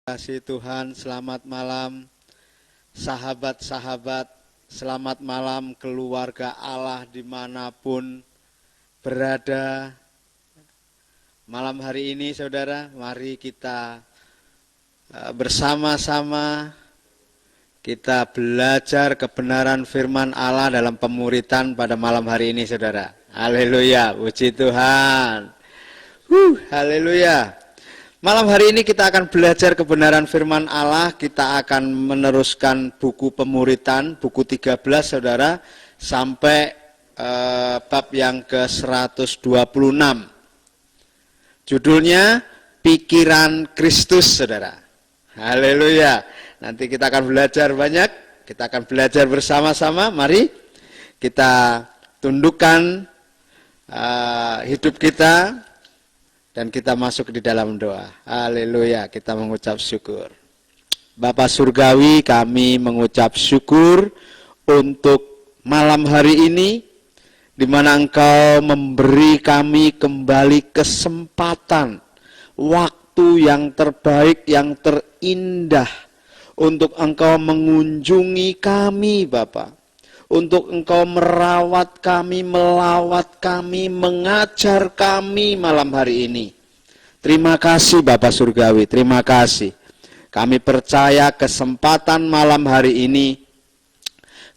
Kasih Tuhan, selamat malam sahabat-sahabat, selamat malam keluarga Allah dimanapun berada. Malam hari ini saudara, mari kita bersama-sama kita belajar kebenaran firman Allah dalam pemuritan pada malam hari ini saudara. Haleluya, puji Tuhan. Haleluya. Malam hari ini kita akan belajar kebenaran firman Allah. Kita akan meneruskan buku pemuritan, buku 13 saudara, sampai bab yang ke-126. Judulnya Pikiran Kristus saudara. Haleluya. Nanti kita akan belajar banyak, kita akan belajar bersama-sama. Mari kita tundukkan hidup kita dan kita masuk di dalam doa. Haleluya, kita mengucap syukur. Bapa Surgawi, kami mengucap syukur untuk malam hari ini, di mana Engkau memberi kami kembali kesempatan, waktu yang terbaik, yang terindah, untuk Engkau mengunjungi kami, Bapa. Untuk Engkau merawat kami, melawat kami, mengajar kami malam hari ini. Terima kasih Bapak Surgawi, terima kasih. Kami percaya kesempatan malam hari ini,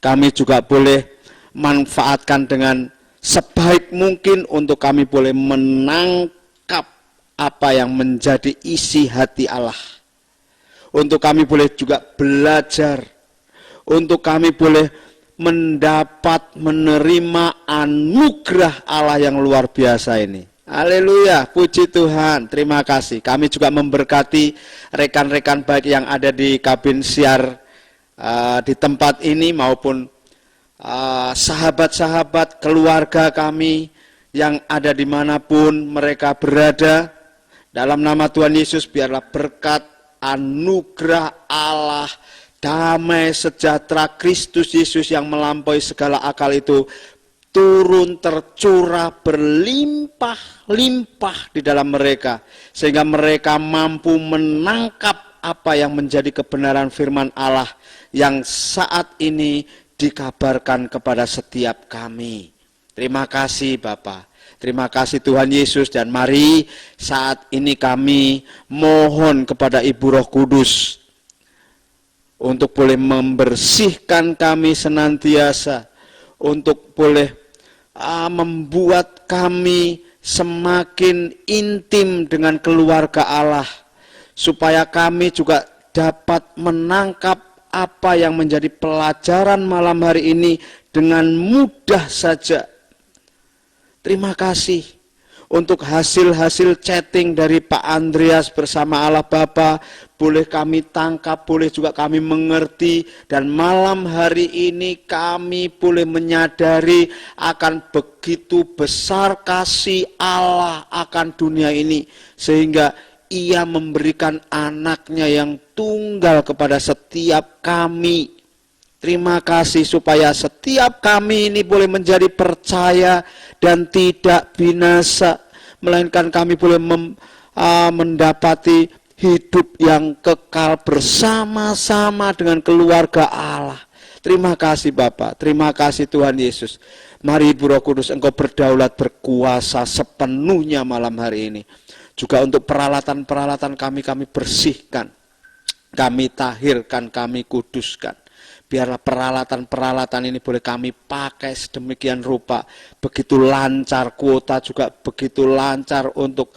kami juga boleh manfaatkan dengan sebaik mungkin untuk kami boleh menangkap apa yang menjadi isi hati Allah. Untuk kami boleh juga belajar, untuk kami boleh mendapat menerima anugerah Allah yang luar biasa ini. Haleluya, puji Tuhan, terima kasih. Kami juga memberkati rekan-rekan baik yang ada di kabin siar di tempat ini maupun sahabat-sahabat keluarga kami yang ada dimanapun mereka berada. Dalam nama Tuhan Yesus biarlah berkat anugerah Allah, damai sejahtera Kristus Yesus yang melampaui segala akal itu turun tercurah berlimpah-limpah di dalam mereka, sehingga mereka mampu menangkap apa yang menjadi kebenaran firman Allah yang saat ini dikabarkan kepada setiap kami. Terima kasih Bapa. Terima kasih Tuhan Yesus, dan mari saat ini kami mohon kepada Ibu Roh Kudus untuk boleh membersihkan kami senantiasa, untuk boleh membuat kami semakin intim dengan keluarga Allah, supaya kami juga dapat menangkap apa yang menjadi pelajaran malam hari ini dengan mudah saja. Terima kasih untuk hasil-hasil chatting dari Pak Andreas bersama Allah Bapa, boleh kami tangkap, boleh juga kami mengerti, dan malam hari ini kami boleh menyadari akan begitu besar kasih Allah akan dunia ini, sehingga Ia memberikan anaknya yang tunggal kepada setiap kami. Terima kasih supaya setiap kami ini boleh menjadi percaya dan tidak binasa, melainkan kami boleh mendapati hidup yang kekal bersama-sama dengan keluarga Allah. Terima kasih Bapak, terima kasih Tuhan Yesus. Mari Ibu Roh Kudus, Engkau berdaulat berkuasa sepenuhnya malam hari ini. Juga untuk peralatan-peralatan kami bersihkan, kami tahirkan, kami kuduskan. Biarlah peralatan-peralatan ini boleh kami pakai sedemikian rupa, begitu lancar, kuota juga begitu lancar, untuk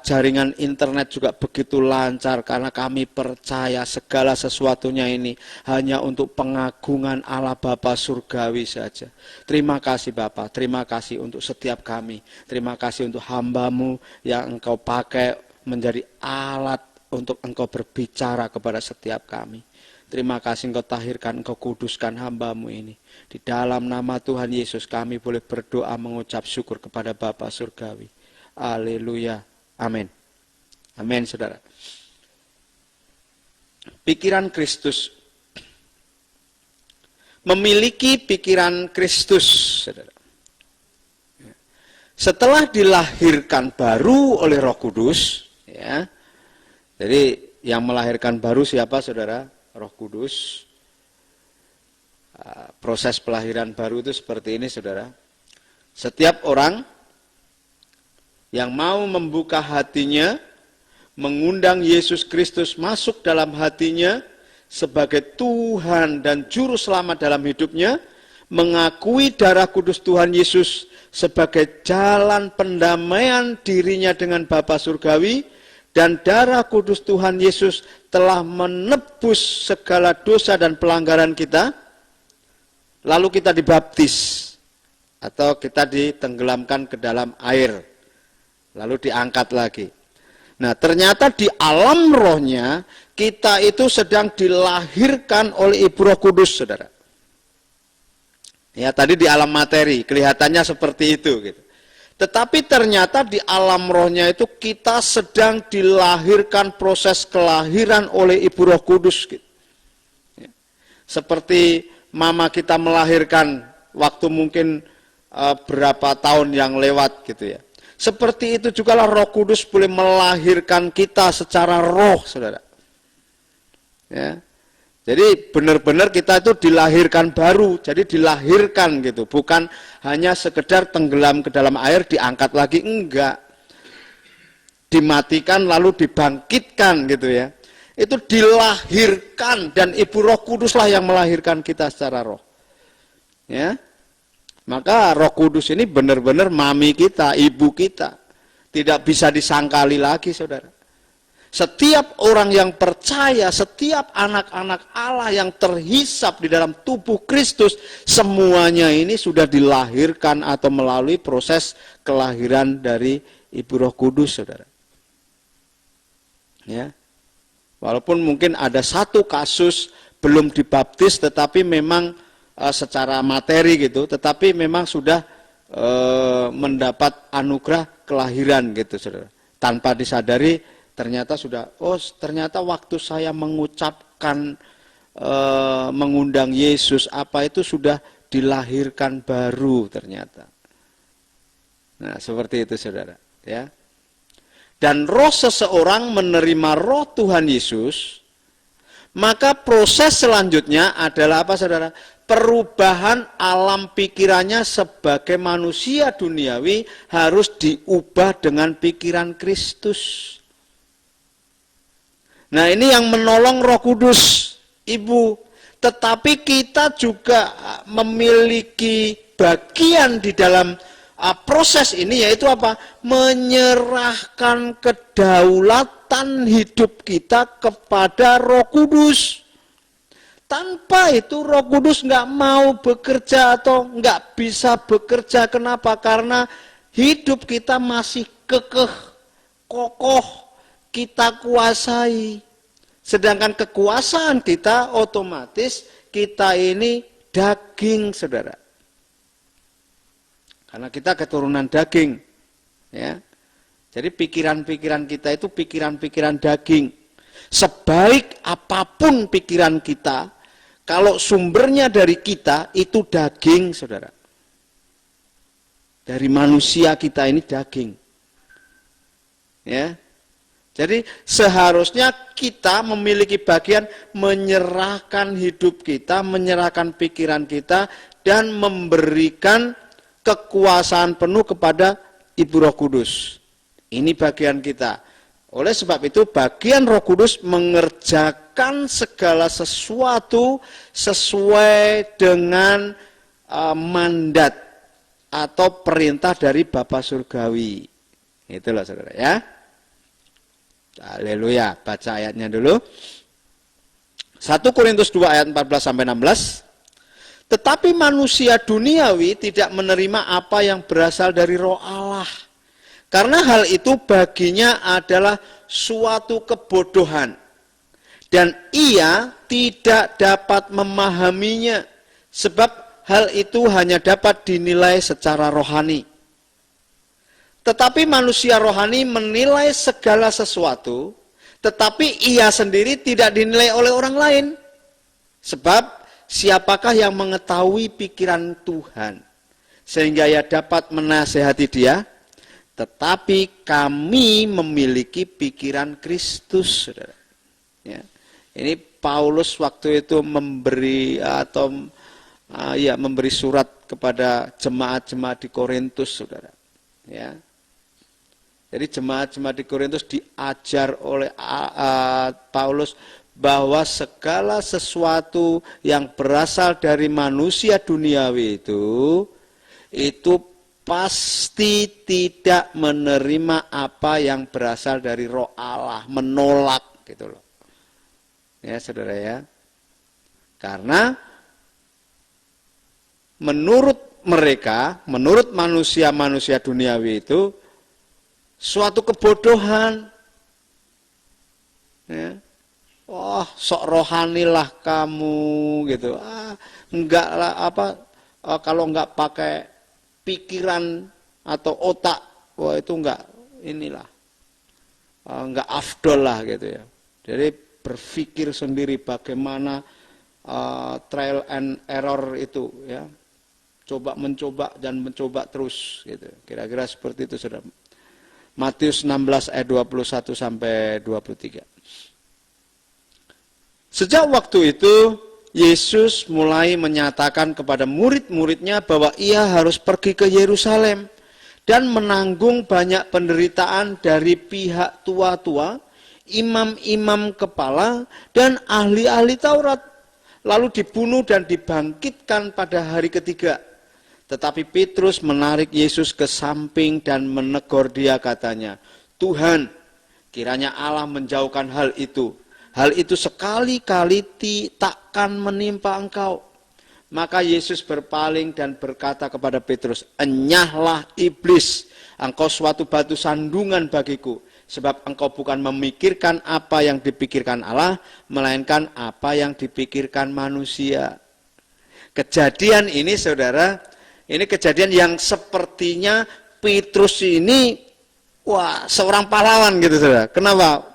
jaringan internet juga begitu lancar, karena kami percaya segala sesuatunya ini hanya untuk pengagungan Allah Bapa Surgawi saja. Terima kasih Bapa, terima kasih untuk setiap kami, terima kasih untuk hamba-Mu yang Engkau pakai menjadi alat untuk Engkau berbicara kepada setiap kami. Terima kasih Engkau tahirkan, Engkau kuduskan hamba-Mu ini. Di dalam nama Tuhan Yesus kami boleh berdoa mengucap syukur kepada Bapa Surgawi. Haleluya. Amin. Amin saudara. Pikiran Kristus. Memiliki pikiran Kristus saudara. Setelah dilahirkan baru oleh Roh Kudus, ya. Jadi Yang melahirkan baru siapa, saudara? Roh Kudus. Proses pelahiran baru itu seperti ini, saudara. Setiap orang yang mau membuka hatinya, mengundang Yesus Kristus masuk dalam hatinya sebagai Tuhan dan Juru Selamat dalam hidupnya, mengakui darah kudus Tuhan Yesus sebagai jalan pendamaian dirinya dengan Bapa Surgawi, dan darah kudus Tuhan Yesus telah menebus segala dosa dan pelanggaran kita, lalu kita dibaptis atau kita ditenggelamkan ke dalam air, lalu diangkat lagi. Nah, ternyata di alam rohnya kita itu sedang dilahirkan oleh Ibu Roh Kudus, saudara. Ya, tadi di alam materi kelihatannya seperti itu gitu. Tetapi ternyata di alam rohnya itu kita sedang dilahirkan, proses kelahiran oleh Ibu Roh Kudus gitu. Ya. Seperti mama kita melahirkan waktu mungkin berapa tahun yang lewat gitu ya. Seperti itu juga lah Roh Kudus boleh melahirkan kita secara roh, saudara. Ya. Jadi benar-benar kita itu dilahirkan baru, jadi dilahirkan gitu, bukan hanya sekedar tenggelam ke dalam air diangkat lagi, enggak. Dimatikan lalu dibangkitkan gitu ya. Itu dilahirkan, dan Ibu Roh Kuduslah yang melahirkan kita secara roh. Ya. Maka Roh Kudus ini benar-benar mami kita, ibu kita. Tidak bisa disangkali lagi, saudara. Setiap orang yang percaya, setiap anak-anak Allah yang terhisap di dalam tubuh Kristus, semuanya ini sudah dilahirkan atau melalui proses kelahiran dari Ibu Roh Kudus, saudara. Ya. Walaupun mungkin ada satu kasus belum dibaptis, tetapi memang secara materi gitu, tetapi memang sudah mendapat anugerah kelahiran gitu, saudara. Tanpa disadari ternyata sudah, ternyata waktu saya mengucapkan mengundang Yesus apa itu sudah dilahirkan baru ternyata. Nah, seperti itu, saudara, ya. Dan roh seseorang menerima roh Tuhan Yesus, maka proses selanjutnya adalah apa, saudara? Perubahan alam pikirannya sebagai manusia duniawi harus diubah dengan pikiran Kristus. Nah, ini yang menolong Roh Kudus, Ibu. Tetapi kita juga memiliki bagian di dalam proses ini, yaitu apa? Menyerahkan kedaulatan hidup kita kepada Roh Kudus. Tanpa itu Roh Kudus nggak mau bekerja atau nggak bisa bekerja. Kenapa? Karena hidup kita masih kekeh, kokoh, kita kuasai. Sedangkan kekuasaan kita otomatis kita ini daging, saudara. Karena kita keturunan daging, ya. Jadi pikiran-pikiran kita itu pikiran-pikiran daging. Sebaik apapun pikiran kita, kalau sumbernya dari kita itu daging, saudara. Dari manusia kita ini daging. Ya. Jadi seharusnya kita memiliki bagian menyerahkan hidup kita, menyerahkan pikiran kita, dan memberikan kekuasaan penuh kepada Ibu Roh Kudus. Ini bagian kita. Oleh sebab itu bagian Roh Kudus mengerjakan segala sesuatu sesuai dengan mandat atau perintah dari Bapa Surgawi. Itulah, saudara, ya. Haleluya, baca ayatnya dulu. 1 Korintus 2 ayat 14-16. Tetapi manusia duniawi tidak menerima apa yang berasal dari Roh Allah. Karena hal itu baginya adalah suatu kebodohan. Dan ia tidak dapat memahaminya. Sebab hal itu hanya dapat dinilai secara rohani. Tetapi manusia rohani menilai segala sesuatu, tetapi ia sendiri tidak dinilai oleh orang lain. Sebab siapakah yang mengetahui pikiran Tuhan, sehingga ia dapat menasehati dia? Tetapi kami memiliki pikiran Kristus, saudara. Ini Paulus waktu itu memberi memberi surat kepada jemaat-jemaat di Korintus, saudara. Ya. Jadi jemaat-jemaat di Korintus diajar oleh Paulus bahwa segala sesuatu yang berasal dari manusia duniawi itu pasti tidak menerima apa yang berasal dari Roh Allah, menolak gitu loh. Ya, saudara ya. Karena menurut mereka, menurut manusia-manusia duniawi itu suatu kebodohan. Ya. Wah, sok rohanilah kamu gitu. Enggak lah kalau enggak pakai pikiran atau otak, wah itu enggak enggak afdol lah gitu ya. Jadi berpikir sendiri bagaimana trial and error itu ya. Mencoba dan mencoba terus gitu. Kira-kira seperti itu, Saudara. Matius 16 ayat 21 sampai 23. Sejak waktu itu Yesus mulai menyatakan kepada murid-muridnya bahwa ia harus pergi ke Yerusalem dan menanggung banyak penderitaan dari pihak tua-tua, imam-imam kepala, dan ahli-ahli Taurat, lalu dibunuh dan dibangkitkan pada hari ketiga. Tetapi Petrus menarik Yesus ke samping dan menegur dia, katanya, Tuhan, kiranya Allah menjauhkan hal itu. Hal itu sekali-kali takkan menimpa engkau. Maka Yesus berpaling dan berkata kepada Petrus, enyahlah iblis, engkau suatu batu sandungan bagiku. Sebab engkau bukan memikirkan apa yang dipikirkan Allah, melainkan apa yang dipikirkan manusia. Kejadian ini, saudara, ini kejadian yang sepertinya Petrus ini, seorang pahlawan gitu, saudara. Kenapa?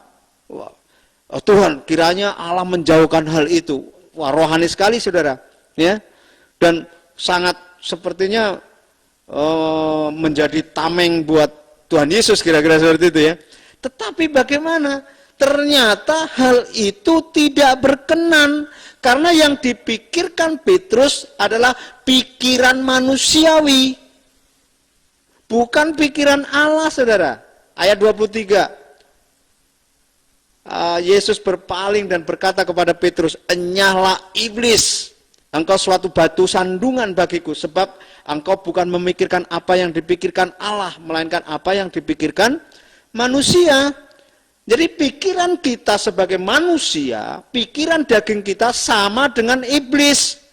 Oh, Tuhan, kiranya Allah menjauhkan hal itu. Rohani sekali, saudara. Ya, dan sangat sepertinya menjadi tameng buat Tuhan Yesus, kira-kira seperti itu ya. Tetapi bagaimana? Ternyata hal itu tidak berkenan, karena yang dipikirkan Petrus adalah pikiran manusiawi, bukan pikiran Allah, saudara. Ayat 23. Yesus berpaling dan berkata kepada Petrus, enyahlah iblis, engkau suatu batu sandungan bagiku, sebab engkau bukan memikirkan apa yang dipikirkan Allah, melainkan apa yang dipikirkan manusia. Jadi pikiran kita sebagai manusia, pikiran daging kita sama dengan iblis.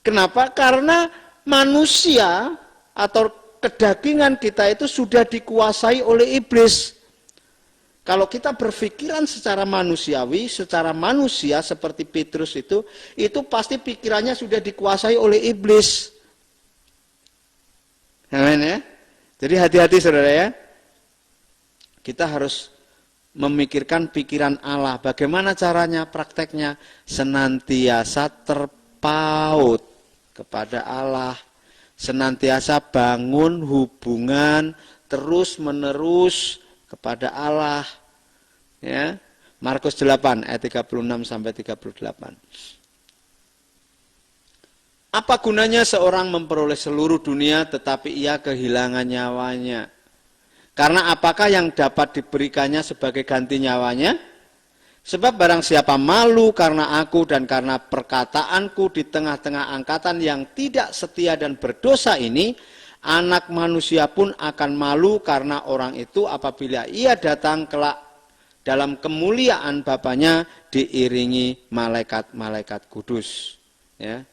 Kenapa? Karena manusia atau kedagingan kita itu sudah dikuasai oleh iblis. Kalau kita berpikiran secara manusiawi, secara manusia seperti Petrus itu pasti pikirannya sudah dikuasai oleh iblis. Amin ya. Jadi hati-hati, saudara ya. Kita harus memikirkan pikiran Allah. Bagaimana caranya, prakteknya? Senantiasa terpaut kepada Allah. Senantiasa bangun hubungan terus-menerus kepada Allah. Ya. Markus 8 ayat 36 sampai 38. Apa gunanya seorang memperoleh seluruh dunia tetapi ia kehilangan nyawanya? Karena apakah yang dapat diberikannya sebagai ganti nyawanya? Sebab barang siapa malu karena aku dan karena perkataanku di tengah-tengah angkatan yang tidak setia dan berdosa ini, Anak manusia pun akan malu karena orang itu apabila ia datang kelak dalam kemuliaan Bapanya diiringi malaikat-malaikat kudus. Ya.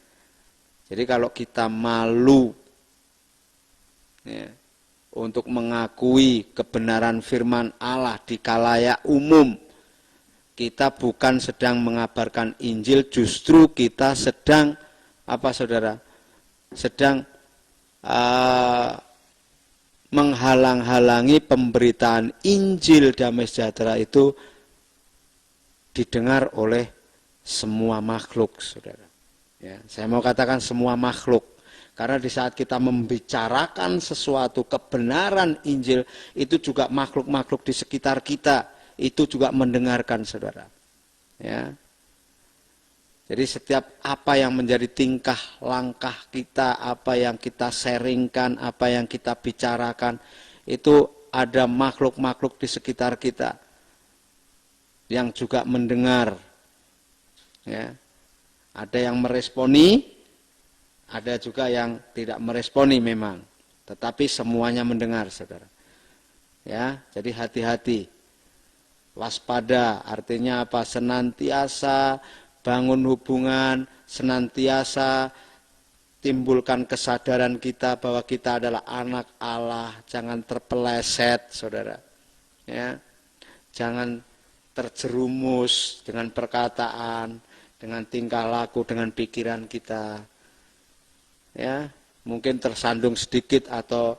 Jadi kalau kita malu ya, untuk mengakui kebenaran firman Allah di khalayak umum, kita bukan sedang mengabarkan Injil, justru kita sedang apa saudara? Sedang menghalang-halangi pemberitaan Injil damai sejahtera itu didengar oleh semua makhluk, saudara. Ya, saya mau katakan semua makhluk, karena di saat kita membicarakan sesuatu kebenaran Injil itu juga makhluk-makhluk di sekitar kita itu juga mendengarkan, saudara. Ya. Jadi setiap apa yang menjadi tingkah langkah kita, apa yang kita sharingkan, apa yang kita bicarakan, itu ada makhluk-makhluk di sekitar kita yang juga mendengar. Ya. Ada yang meresponi, ada juga yang tidak meresponi memang. Tetapi semuanya mendengar, saudara. Ya, jadi hati-hati. Waspada artinya apa? Senantiasa bangun hubungan, senantiasa timbulkan kesadaran kita bahwa kita adalah anak Allah. Jangan terpeleset, saudara. Ya, jangan terjerumus dengan perkataan, dengan tingkah laku, dengan pikiran kita. Ya, mungkin tersandung sedikit atau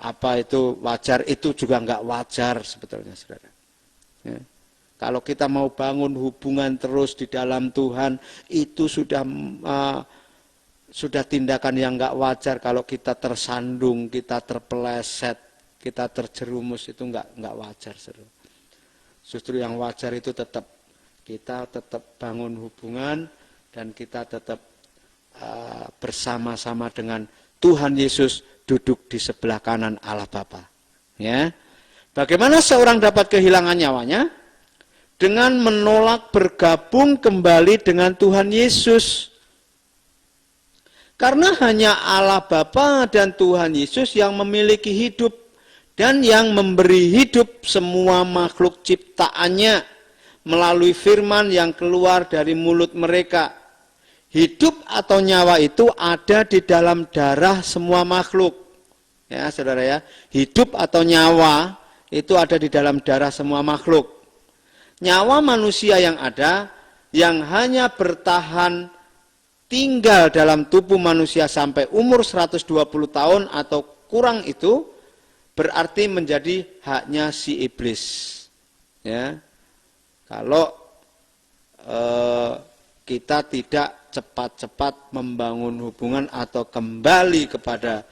apa itu wajar, itu juga enggak wajar sebetulnya, saudara. Ya. Kalau kita mau bangun hubungan terus di dalam Tuhan, itu sudah tindakan yang enggak wajar. Kalau kita tersandung, kita terpeleset, kita terjerumus, itu enggak wajar, saudara. Justru yang wajar itu kita tetap bangun hubungan dan kita tetap bersama-sama dengan Tuhan Yesus duduk di sebelah kanan Allah Bapa. Ya. Bagaimana seorang dapat kehilangan nyawanya? Dengan menolak bergabung kembali dengan Tuhan Yesus. Karena hanya Allah Bapa dan Tuhan Yesus yang memiliki hidup dan yang memberi hidup semua makhluk ciptaannya melalui firman yang keluar dari mulut mereka. Hidup atau nyawa itu ada di dalam darah semua makhluk. Ya, saudara ya. Hidup atau nyawa itu ada di dalam darah semua makhluk. Nyawa manusia yang ada, yang hanya bertahan tinggal dalam tubuh manusia sampai umur 120 tahun atau kurang itu, berarti menjadi haknya si iblis. Ya. Kalau kita tidak cepat-cepat membangun hubungan atau kembali kepada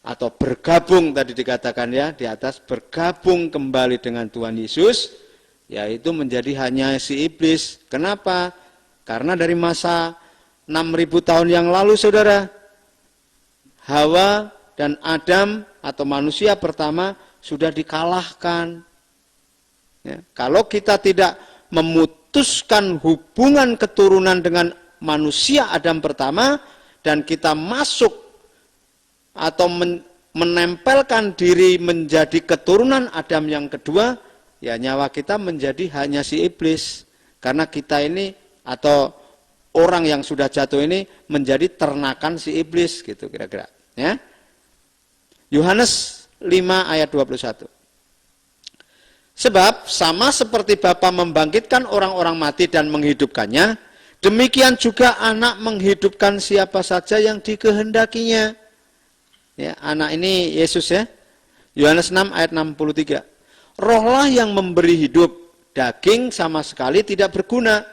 atau bergabung, tadi dikatakan ya di atas, bergabung kembali dengan Tuhan Yesus, yaitu menjadi hanya si iblis. Kenapa? Karena dari masa 6.000 tahun yang lalu, saudara, Hawa dan Adam atau manusia pertama sudah dikalahkan. Ya, kalau kita tidak memutuskan hubungan keturunan dengan manusia Adam pertama dan kita masuk atau menempelkan diri menjadi keturunan Adam yang kedua, ya nyawa kita menjadi hanya si iblis. Karena kita ini atau orang yang sudah jatuh ini menjadi ternakan si iblis gitu kira-kira. Ya. Yohanes 5 ayat 21. Sebab sama seperti Bapa membangkitkan orang-orang mati dan menghidupkannya, demikian juga anak menghidupkan siapa saja yang dikehendakinya. Ya, anak ini Yesus ya. Yohanes 6 ayat 63. Rohlah yang memberi hidup, daging sama sekali tidak berguna.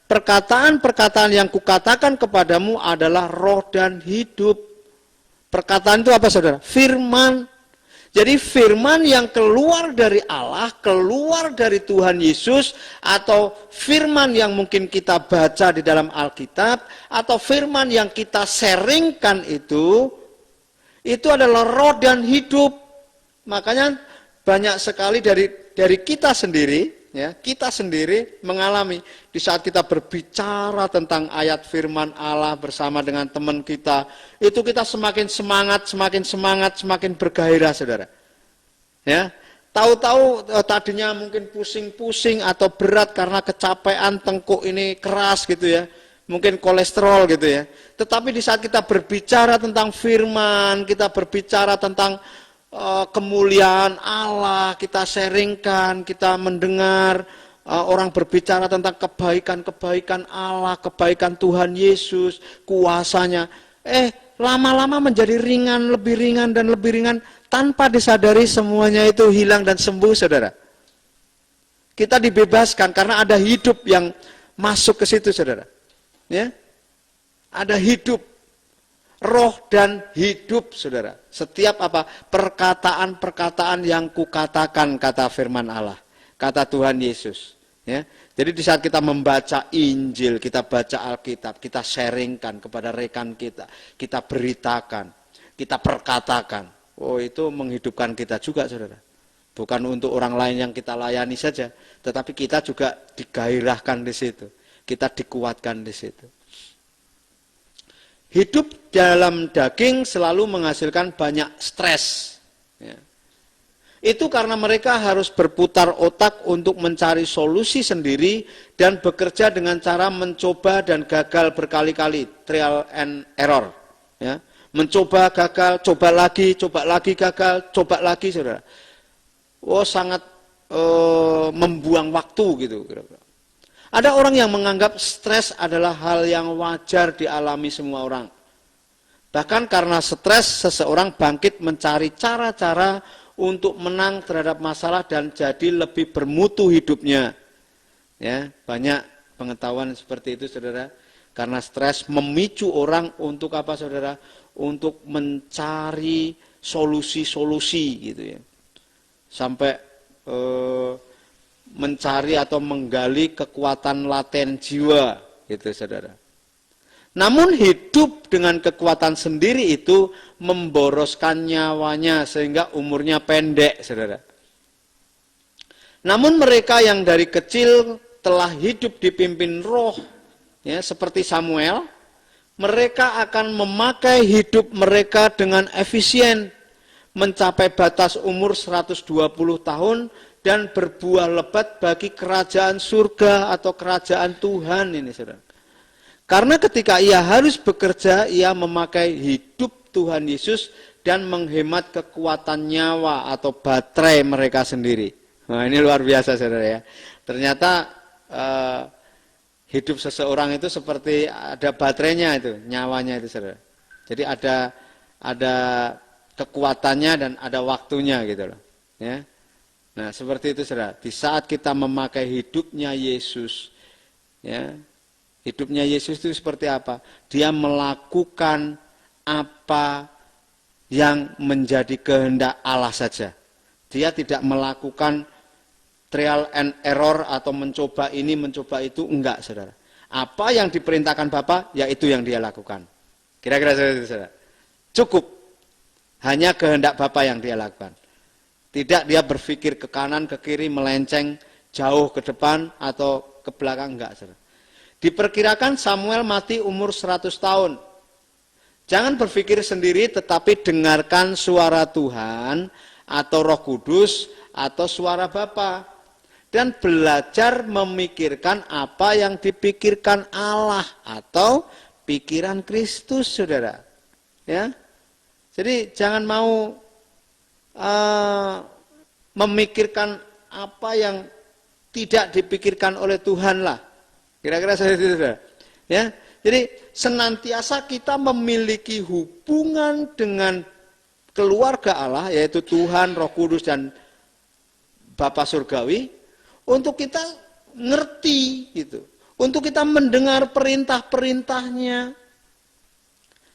Perkataan-perkataan yang kukatakan kepadamu adalah roh dan hidup. Perkataan itu apa, saudara? Firman. Jadi firman yang keluar dari Allah, keluar dari Tuhan Yesus, atau firman yang mungkin kita baca di dalam Alkitab, atau firman yang kita sharingkan itu adalah roh dan hidup. Makanya banyak sekali dari kita sendiri, ya, kita sendiri mengalami di saat kita berbicara tentang ayat firman Allah bersama dengan teman kita, itu kita semakin semangat, semakin bergairah, saudara. Ya, tahu-tahu tadinya mungkin pusing-pusing atau berat karena kecapean, tengkuk ini keras gitu ya, mungkin kolesterol gitu ya. Tetapi di saat kita berbicara tentang firman, kita berbicara tentang kemuliaan Allah, kita sharingkan, kita mendengar orang berbicara tentang kebaikan-kebaikan Allah, kebaikan Tuhan Yesus, kuasanya. Lama-lama menjadi ringan, lebih ringan dan lebih ringan, tanpa disadari semuanya itu hilang dan sembuh, saudara. Kita dibebaskan karena ada hidup yang masuk ke situ, saudara. Ya, ada hidup. Roh dan hidup, saudara. Setiap apa? Perkataan-perkataan yang kukatakan, kata firman Allah. kata Tuhan Yesus. Ya. Jadi di saat kita membaca Injil, kita baca Alkitab, kita sharingkan kepada rekan kita beritakan, kita perkatakan. Oh, itu menghidupkan kita juga, saudara. Bukan untuk orang lain yang kita layani saja, tetapi kita juga digairahkan di situ. Kita dikuatkan di situ. Hidup dalam daging selalu menghasilkan banyak stres. Ya. Itu karena mereka harus berputar otak untuk mencari solusi sendiri dan bekerja dengan cara mencoba dan gagal berkali-kali, trial and error. Ya. Mencoba, gagal, coba lagi, gagal, coba lagi, saudara. Oh, sangat membuang waktu gitu. Ada orang yang menganggap stres adalah hal yang wajar dialami semua orang. Bahkan karena stres, seseorang bangkit mencari cara-cara untuk menang terhadap masalah dan jadi lebih bermutu hidupnya. Ya, banyak pengetahuan seperti itu, saudara. Karena stres memicu orang untuk apa, saudara? Untuk mencari solusi-solusi gitu ya. Sampai mencari atau menggali kekuatan laten jiwa gitu, saudara. Namun hidup dengan kekuatan sendiri itu memboroskan nyawanya sehingga umurnya pendek, saudara. Namun mereka yang dari kecil telah hidup dipimpin roh, ya, seperti Samuel, mereka akan memakai hidup mereka dengan efisien, mencapai batas umur 120 tahun dan berbuah lebat bagi kerajaan surga atau kerajaan Tuhan ini, saudara. Karena ketika ia harus bekerja, ia memakai hidup Tuhan Yesus dan menghemat kekuatan nyawa atau baterai mereka sendiri. Nah, ini luar biasa, saudara ya. Ternyata hidup seseorang itu seperti ada baterainya itu, nyawanya itu, saudara. Jadi ada kekuatannya dan ada waktunya gitu loh. Ya. Nah, seperti itu, saudara. Di saat kita memakai hidupnya Yesus, ya. Hidupnya Yesus itu seperti apa? Dia melakukan apa yang menjadi kehendak Allah saja. Dia tidak melakukan trial and error atau mencoba ini, mencoba itu, enggak, saudara. Apa yang diperintahkan Bapa, ya itu yang dia lakukan. Kira-kira seperti itu, saudara. Cukup. Hanya kehendak Bapa yang dia lakukan. Tidak dia berpikir ke kanan, ke kiri, melenceng, jauh ke depan atau ke belakang, enggak, saudara. Diperkirakan Samuel mati umur 100 tahun. Jangan berpikir sendiri, tetapi dengarkan suara Tuhan atau Roh Kudus atau suara Bapa. Dan belajar memikirkan apa yang dipikirkan Allah atau pikiran Kristus, saudara. Ya, jadi jangan mau memikirkan apa yang tidak dipikirkan oleh Tuhan lah. Kira-kira seperti itu, saudara. Ya, jadi senantiasa kita memiliki hubungan dengan keluarga Allah, yaitu Tuhan, Roh Kudus, dan Bapa Surgawi, untuk kita ngerti gitu, untuk kita mendengar perintah-perintahnya.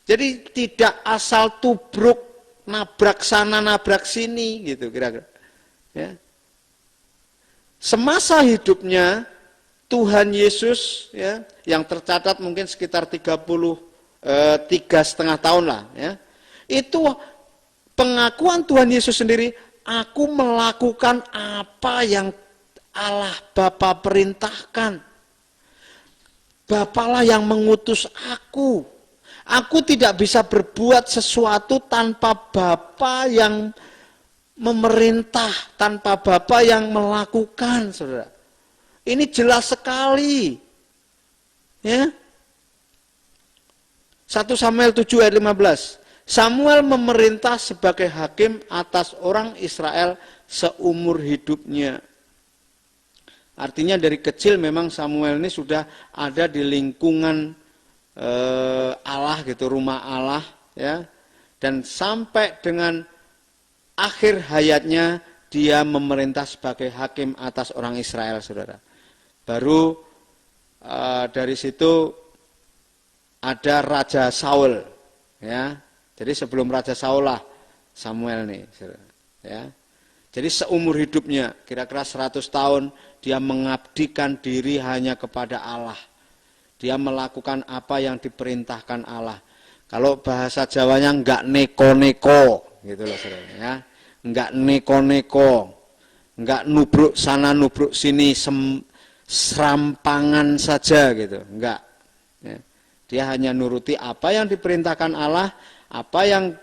Jadi tidak asal tubruk, nabrak sana, nabrak sini, gitu kira-kira. Ya. Semasa hidupnya Tuhan Yesus, ya, yang tercatat mungkin sekitar 33,5 tahun lah, ya. Itu pengakuan Tuhan Yesus sendiri, aku melakukan apa yang Allah Bapa perintahkan. Bapalah yang mengutus aku. Aku tidak bisa berbuat sesuatu tanpa Bapa yang memerintah, tanpa Bapa yang melakukan, saudara. Ini jelas sekali. Ya. 1 Samuel 7 ayat 15. Samuel memerintah sebagai hakim atas orang Israel seumur hidupnya. Artinya dari kecil memang Samuel ini sudah ada di lingkungan Allah gitu, rumah Allah, ya. Dan sampai dengan akhir hayatnya dia memerintah sebagai hakim atas orang Israel, saudara. Baru dari situ ada Raja Saul, ya. Jadi sebelum Raja Saul lah Samuel nih, saudara. Ya. Jadi seumur hidupnya, kira-kira 100 tahun, dia mengabdikan diri hanya kepada Allah. Dia melakukan apa yang diperintahkan Allah. Kalau bahasa Jawanya enggak neko-neko, gitu loh saudara ya. Enggak neko-neko, enggak nubruk sana nubruk sini, serampangan saja gitu, enggak. Ya. Dia hanya nuruti apa yang diperintahkan Allah, apa yang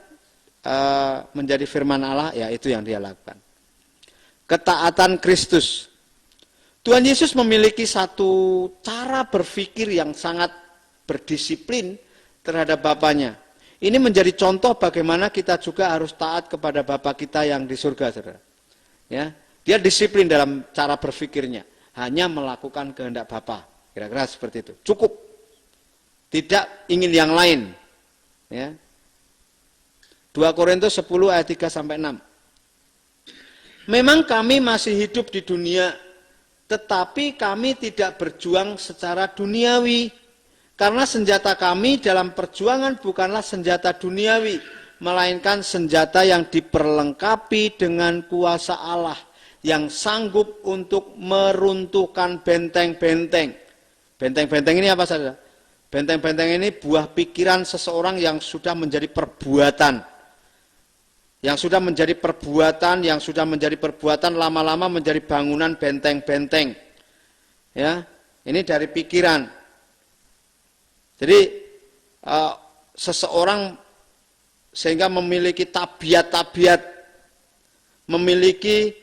menjadi firman Allah, ya itu yang dia lakukan. Ketaatan Kristus. Tuhan Yesus memiliki satu cara berpikir yang sangat berdisiplin terhadap Bapaknya. Ini menjadi contoh bagaimana kita juga harus taat kepada Bapa kita yang di surga, saudara. Ya, dia disiplin dalam cara berpikirnya, hanya melakukan kehendak Bapa. Kira-kira seperti itu. Cukup. Tidak ingin yang lain. Ya. 2 Korintus 10 ayat 3 sampai 6. Memang kami masih hidup di dunia, tetapi kami tidak berjuang secara duniawi. Karena senjata kami dalam perjuangan bukanlah senjata duniawi, melainkan senjata yang diperlengkapi dengan kuasa Allah, yang sanggup untuk meruntuhkan benteng-benteng. Benteng-benteng ini apa saja? Benteng-benteng ini buah pikiran seseorang yang sudah menjadi perbuatan. Yang sudah menjadi perbuatan, lama-lama menjadi bangunan benteng-benteng. Ya, ini dari pikiran. Jadi seseorang sehingga memiliki tabiat-tabiat, memiliki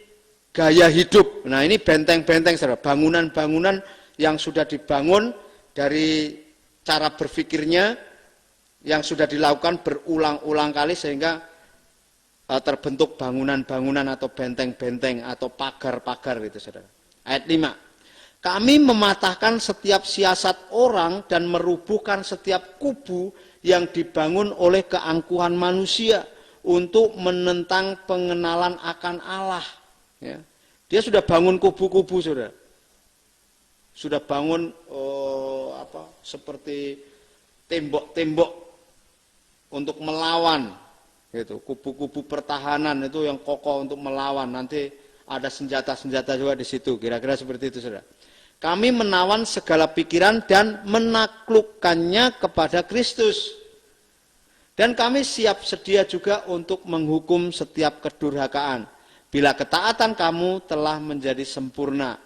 gaya hidup. Nah, ini benteng-benteng, saudara, bangunan-bangunan yang sudah dibangun dari cara berpikirnya yang sudah dilakukan berulang-ulang kali sehingga terbentuk bangunan-bangunan atau benteng-benteng atau pagar-pagar gitu, saudara. Ayat 5. Kami mematahkan setiap siasat orang dan merubuhkan setiap kubu yang dibangun oleh keangkuhan manusia untuk menentang pengenalan akan Allah. Ya. Dia sudah bangun kubu-kubu, saudara. Sudah bangun seperti tembok-tembok untuk melawan. Gitu, kubu-kubu pertahanan itu yang kokoh untuk melawan. Nanti ada senjata-senjata juga di situ. Kira-kira seperti itu, saudara. Kami menawan segala pikiran dan menaklukkannya kepada Kristus. Dan kami siap sedia juga untuk menghukum setiap kedurhakaan, bila ketaatan kamu telah menjadi sempurna.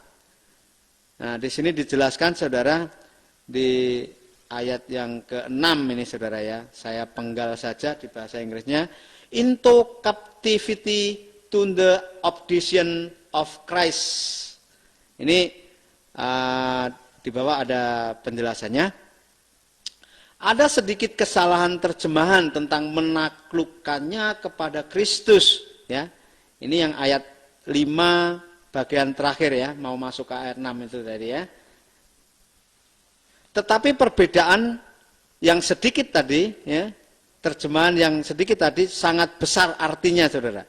Nah, di sini dijelaskan, saudara, di ayat yang ke-6 ini, saudara ya, saya penggal saja di bahasa Inggrisnya. Into captivity to the obedience of Christ. Ini di bawah ada penjelasannya. Ada sedikit kesalahan terjemahan tentang menaklukkannya kepada Kristus. Ya, ini yang ayat 5 bagian terakhir ya, mau masuk ke ayat 6 itu tadi ya. Tetapi perbedaan yang sedikit tadi, ya, terjemahan yang sedikit tadi sangat besar artinya, saudara.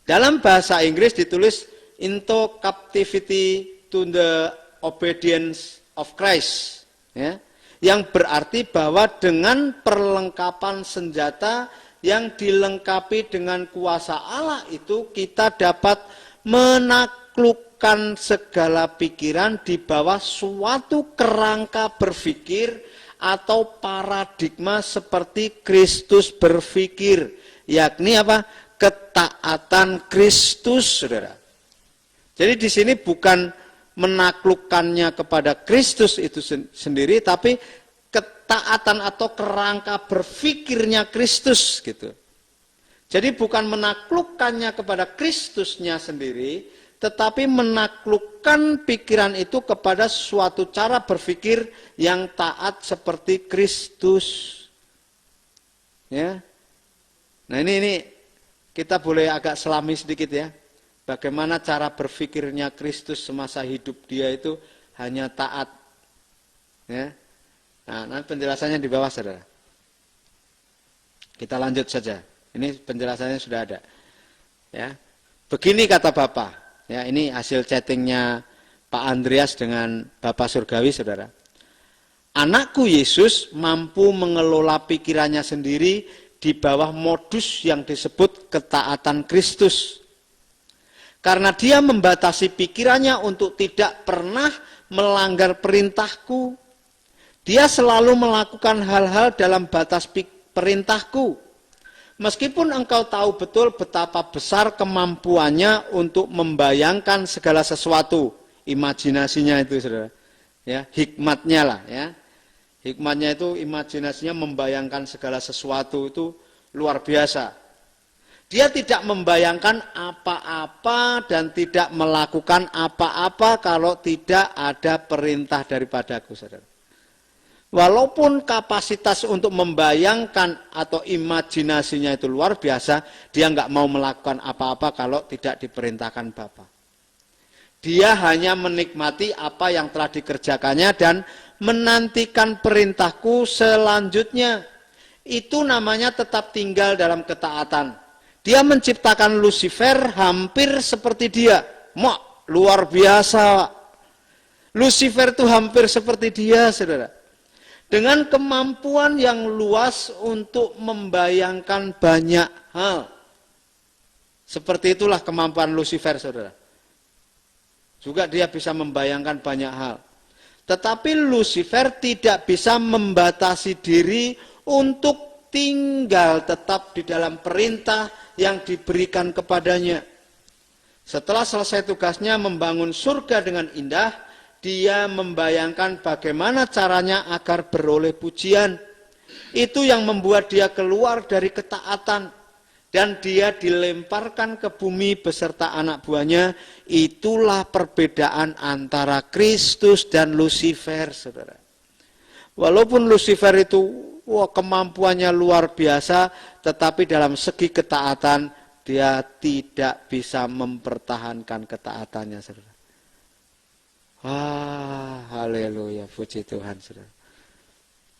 Dalam bahasa Inggris ditulis into captivity to the obedience of Christ, ya, yang berarti bahwa dengan perlengkapan senjata yang dilengkapi dengan kuasa Allah itu kita dapat menaklukkan segala pikiran di bawah suatu kerangka berpikir atau paradigma seperti Kristus berpikir, yakni apa? Ketaatan Kristus, saudara. Jadi di sini bukan menaklukkannya kepada Kristus itu sendiri, tapi ketaatan atau kerangka berpikirnya Kristus gitu. Jadi bukan menaklukkannya kepada Kristusnya sendiri, tetapi menaklukkan pikiran itu kepada suatu cara berpikir yang taat seperti Kristus. Ya. Nah ini kita boleh agak selami sedikit ya. Bagaimana cara berpikirnya Kristus semasa hidup dia itu hanya taat. Ya. Nah, nanti penjelasannya di bawah, saudara. Kita lanjut saja. Ini penjelasannya sudah ada. Ya. Begini kata Bapa. Ya, ini hasil chattingnya Pak Andreas dengan Bapak Surgawi, saudara. Anakku Yesus mampu mengelola pikirannya sendiri di bawah modus yang disebut ketaatan Kristus. Karena dia membatasi pikirannya untuk tidak pernah melanggar perintahku. Dia selalu melakukan hal-hal dalam batas perintahku. Meskipun engkau tahu betul betapa besar kemampuannya untuk membayangkan segala sesuatu. Imajinasinya itu, saudara. Ya, hikmatnya lah. Ya. Hikmatnya itu imajinasinya membayangkan segala sesuatu itu luar biasa. Dia tidak membayangkan apa-apa dan tidak melakukan apa-apa kalau tidak ada perintah daripadaku, saudara. Walaupun kapasitas untuk membayangkan atau imajinasinya itu luar biasa, dia nggak mau melakukan apa-apa kalau tidak diperintahkan Bapa. Dia hanya menikmati apa yang telah dikerjakannya dan menantikan perintahku selanjutnya. Itu namanya tetap tinggal dalam ketaatan. Dia menciptakan Lucifer hampir seperti dia. Luar biasa. Lucifer itu hampir seperti dia, saudara. Dengan kemampuan yang luas untuk membayangkan banyak hal. Seperti itulah kemampuan Lucifer, saudara. Juga dia bisa membayangkan banyak hal. Tetapi Lucifer tidak bisa membatasi diri untuk tinggal tetap di dalam perintah yang diberikan kepadanya. Setelah selesai tugasnya membangun surga dengan indah, dia membayangkan bagaimana caranya agar beroleh pujian. Itu yang membuat dia keluar dari ketaatan. Dan dia dilemparkan ke bumi beserta anak buahnya. Itulah perbedaan antara Kristus dan Lucifer, saudara. Walaupun Lucifer itu kemampuannya luar biasa, tetapi dalam segi ketaatan dia tidak bisa mempertahankan ketaatannya, saudara. Haleluya, puji Tuhan, saudara.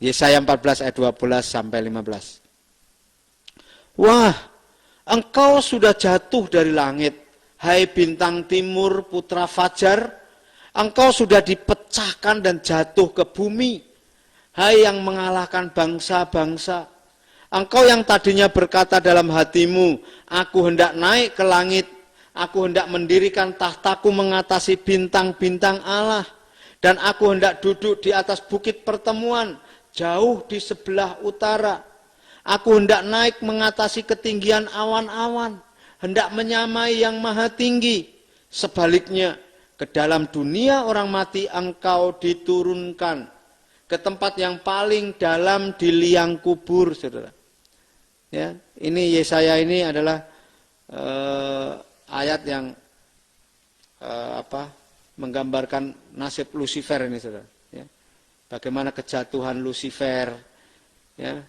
Yesaya 14 ayat 12 sampai 15. Engkau sudah jatuh dari langit, hai bintang timur putra fajar. Engkau sudah dipecahkan dan jatuh ke bumi. Hai yang mengalahkan bangsa-bangsa, engkau yang tadinya berkata dalam hatimu, aku hendak naik ke langit, aku hendak mendirikan tahtaku mengatasi bintang-bintang Allah, dan aku hendak duduk di atas bukit pertemuan, jauh di sebelah utara. Aku hendak naik mengatasi ketinggian awan-awan, hendak menyamai yang maha tinggi. Sebaliknya, ke dalam dunia orang mati engkau diturunkan, ke tempat yang paling dalam di liang kubur, saudara. Ya, ini Yesaya ini adalah ayat yang menggambarkan nasib Lucifer ini, saudara. Ya, bagaimana kejatuhan Lucifer, ya,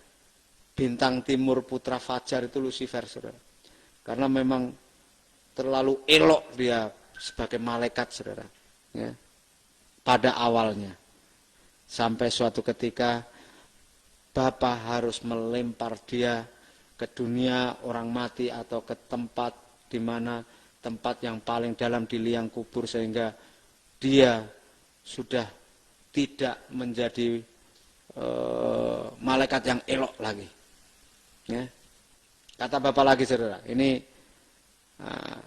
bintang timur putra fajar itu Lucifer, saudara. Karena memang terlalu elok dia sebagai malaikat, saudara. Ya, pada awalnya. Sampai suatu ketika Bapa harus melempar dia ke dunia orang mati atau ke tempat di mana tempat yang paling dalam di liang kubur, sehingga dia sudah tidak menjadi malaikat yang elok lagi. Ya. Kata Bapa lagi, saudara. Ini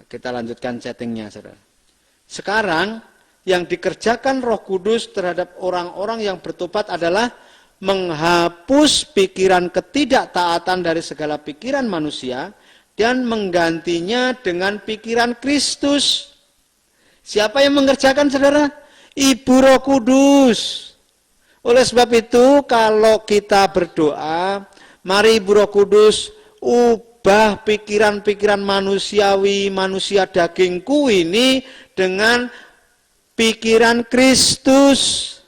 kita lanjutkan chattingnya, saudara. Sekarang yang dikerjakan Roh Kudus terhadap orang-orang yang bertobat adalah menghapus pikiran ketidaktaatan dari segala pikiran manusia dan menggantinya dengan pikiran Kristus. Siapa yang mengerjakan, saudara? Ibu Roh Kudus. Oleh sebab itu, kalau kita berdoa, mari Ibu Roh Kudus ubah pikiran-pikiran manusiawi, manusia dagingku ini dengan pikiran Kristus,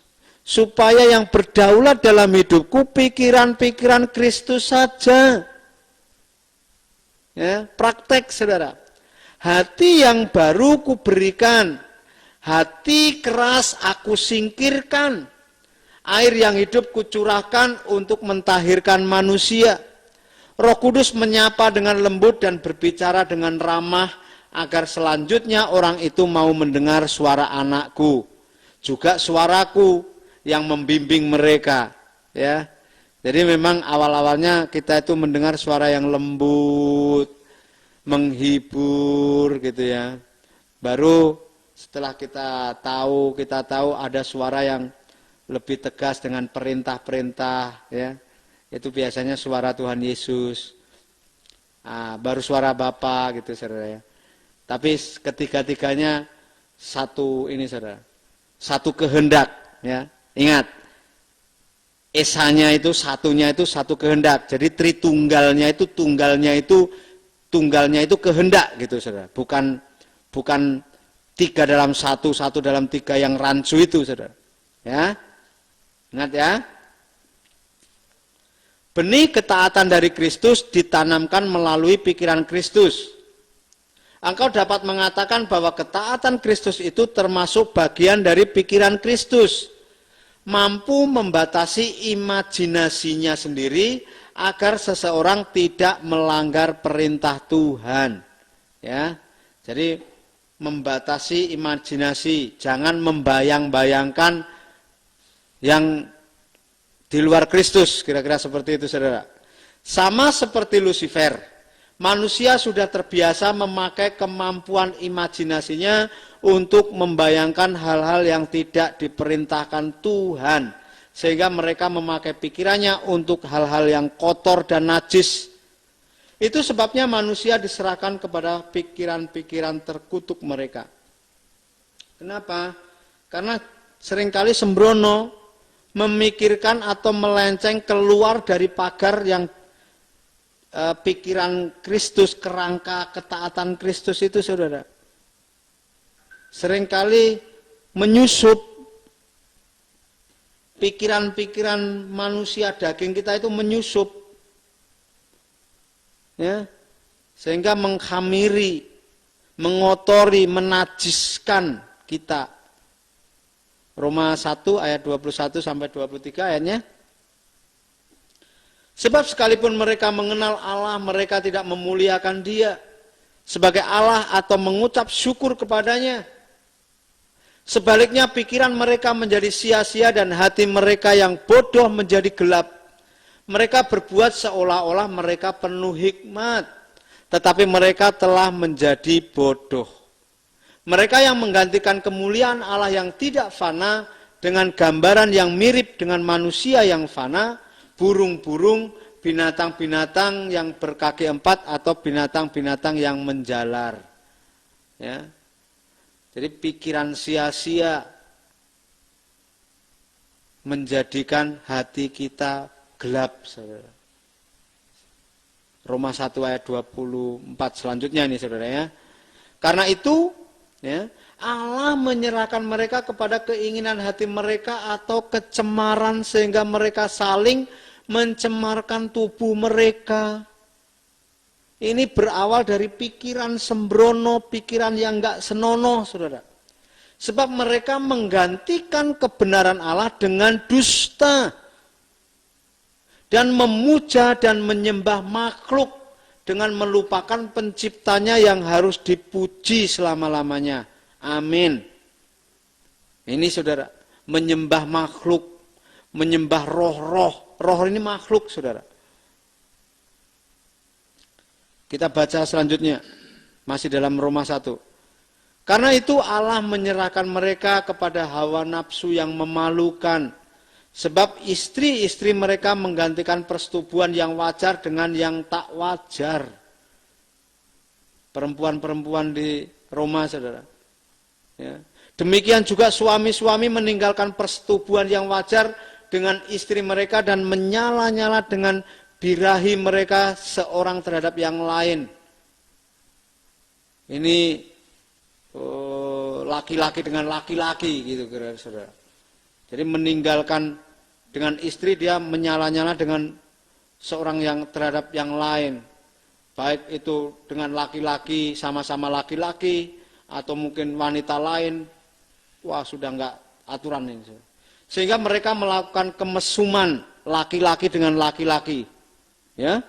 supaya yang berdaulat dalam hidupku pikiran-pikiran Kristus saja. Ya, praktek, saudara. Hati yang baru kuberikan, hati keras aku singkirkan. Air yang hidup kucurahkan untuk mentahirkan manusia. Roh Kudus menyapa dengan lembut dan berbicara dengan ramah, agar selanjutnya orang itu mau mendengar suara anakku, juga suaraku yang membimbing mereka. Ya, jadi memang awal-awalnya kita itu mendengar suara yang lembut, menghibur, gitu ya, Baru setelah kita tahu ada suara yang lebih tegas dengan perintah-perintah, ya. Itu biasanya suara Tuhan Yesus. Baru suara Bapa gitu, saudara ya. Tapi ketiga-tiganya satu ini, saudara. Satu kehendak, ya. Ingat, esanya itu satunya itu satu kehendak. Jadi tritunggalnya itu tunggalnya itu kehendak gitu, saudara. Bukan tiga dalam satu, satu dalam tiga yang rancu itu, saudara. Ya. Ingat ya. Benih ketaatan dari Kristus ditanamkan melalui pikiran Kristus. Engkau dapat mengatakan bahwa ketaatan Kristus itu termasuk bagian dari pikiran Kristus. Mampu membatasi imajinasinya sendiri agar seseorang tidak melanggar perintah Tuhan. Ya. Jadi membatasi imajinasi, jangan membayang-bayangkan yang di luar Kristus, kira-kira seperti itu, saudara. Sama seperti Lucifer, manusia sudah terbiasa memakai kemampuan imajinasinya untuk membayangkan hal-hal yang tidak diperintahkan Tuhan, sehingga mereka memakai pikirannya untuk hal-hal yang kotor dan najis. Itu sebabnya manusia diserahkan kepada pikiran-pikiran terkutuk mereka. Kenapa? Karena seringkali sembrono, memikirkan atau melenceng keluar dari pagar yang pikiran Kristus, kerangka ketaatan Kristus itu, saudara. Seringkali menyusup pikiran-pikiran manusia daging kita itu menyusup, ya, sehingga menghamiri, mengotori, menajiskan kita. Roma 1 ayat 21 sampai 23 ayatnya. Sebab sekalipun mereka mengenal Allah, mereka tidak memuliakan Dia sebagai Allah atau mengucap syukur kepadanya. Sebaliknya pikiran mereka menjadi sia-sia dan hati mereka yang bodoh menjadi gelap. Mereka berbuat seolah-olah mereka penuh hikmat, tetapi mereka telah menjadi bodoh. Mereka yang menggantikan kemuliaan Allah yang tidak fana dengan gambaran yang mirip dengan manusia yang fana, burung-burung, binatang-binatang yang berkaki empat atau binatang-binatang yang menjalar. Ya. Jadi pikiran sia-sia menjadikan hati kita gelap, saudara. Roma 1 ayat 24 selanjutnya ini, saudara ya. Karena itu, ya, Allah menyerahkan mereka kepada keinginan hati mereka atau kecemaran sehingga mereka saling mencemarkan tubuh mereka. Ini berawal dari pikiran sembrono, pikiran yang enggak senonoh, saudara. Sebab mereka menggantikan kebenaran Allah dengan dusta dan memuja dan menyembah makhluk dengan melupakan penciptanya yang harus dipuji selama-lamanya. Amin. Ini, saudara, menyembah makhluk, menyembah roh-roh. Roh ini makhluk, saudara. Kita baca selanjutnya, masih dalam Roma 1. Karena itu Allah menyerahkan mereka kepada hawa nafsu yang memalukan. Sebab istri-istri mereka menggantikan persetubuhan yang wajar dengan yang tak wajar. Perempuan-perempuan di Roma, saudara. Ya. Demikian juga suami-suami meninggalkan persetubuhan yang wajar dengan istri mereka dan menyala-nyala dengan birahi mereka seorang terhadap yang lain. Ini laki-laki dengan laki-laki gitu, saudara. Jadi meninggalkan dengan istri, dia menyala-nyala dengan seorang yang terhadap yang lain. Baik itu dengan laki-laki, sama-sama laki-laki, atau mungkin wanita lain. Wah, sudah enggak aturan ini. Sehingga mereka melakukan kemesuman laki-laki dengan laki-laki. Ya.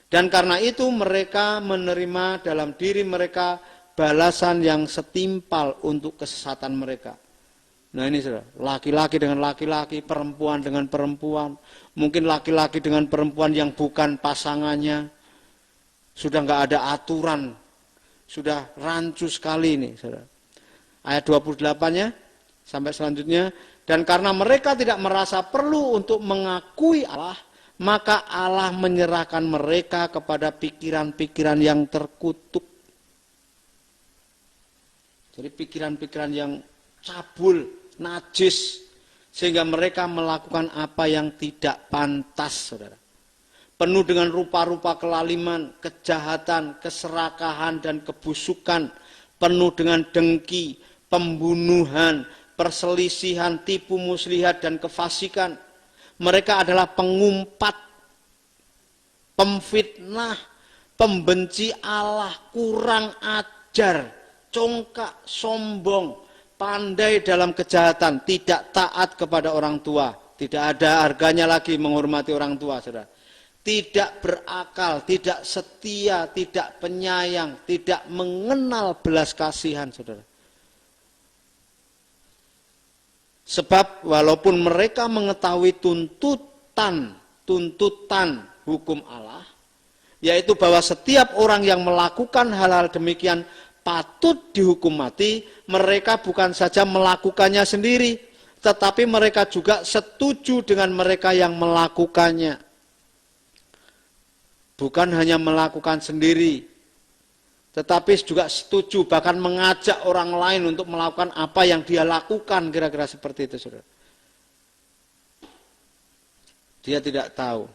Dan karena itu mereka menerima dalam diri mereka balasan yang setimpal untuk kesesatan mereka. Nah ini, saudara, laki-laki dengan laki-laki, perempuan dengan perempuan, mungkin laki-laki dengan perempuan yang bukan pasangannya, sudah enggak ada aturan sudah rancu sekali ini, saudara. Ayat 28-nya sampai selanjutnya, dan karena mereka tidak merasa perlu untuk mengakui Allah, maka Allah menyerahkan mereka kepada pikiran-pikiran yang terkutuk. Jadi pikiran-pikiran yang cabul, najis, sehingga mereka melakukan apa yang tidak pantas, saudara. Penuh dengan rupa-rupa kelaliman, kejahatan, keserakahan, dan kebusukan. Penuh dengan dengki, pembunuhan, perselisihan, tipu muslihat, dan kefasikan. Mereka adalah pengumpat, pemfitnah, pembenci Allah, kurang ajar, congkak, sombong, pandai dalam kejahatan, tidak taat kepada orang tua. Tidak ada harganya lagi menghormati orang tua, saudara. Tidak berakal, tidak setia, tidak penyayang, tidak mengenal belas kasihan, saudara. Sebab walaupun mereka mengetahui tuntutan hukum Allah, yaitu bahwa setiap orang yang melakukan hal-hal demikian patut dihukum mati, mereka bukan saja melakukannya sendiri, tetapi mereka juga setuju dengan mereka yang melakukannya. Bukan hanya melakukan sendiri, tetapi juga setuju, bahkan mengajak orang lain untuk melakukan apa yang dia lakukan, kira-kira seperti itu, saudara. Dia tidak tahu,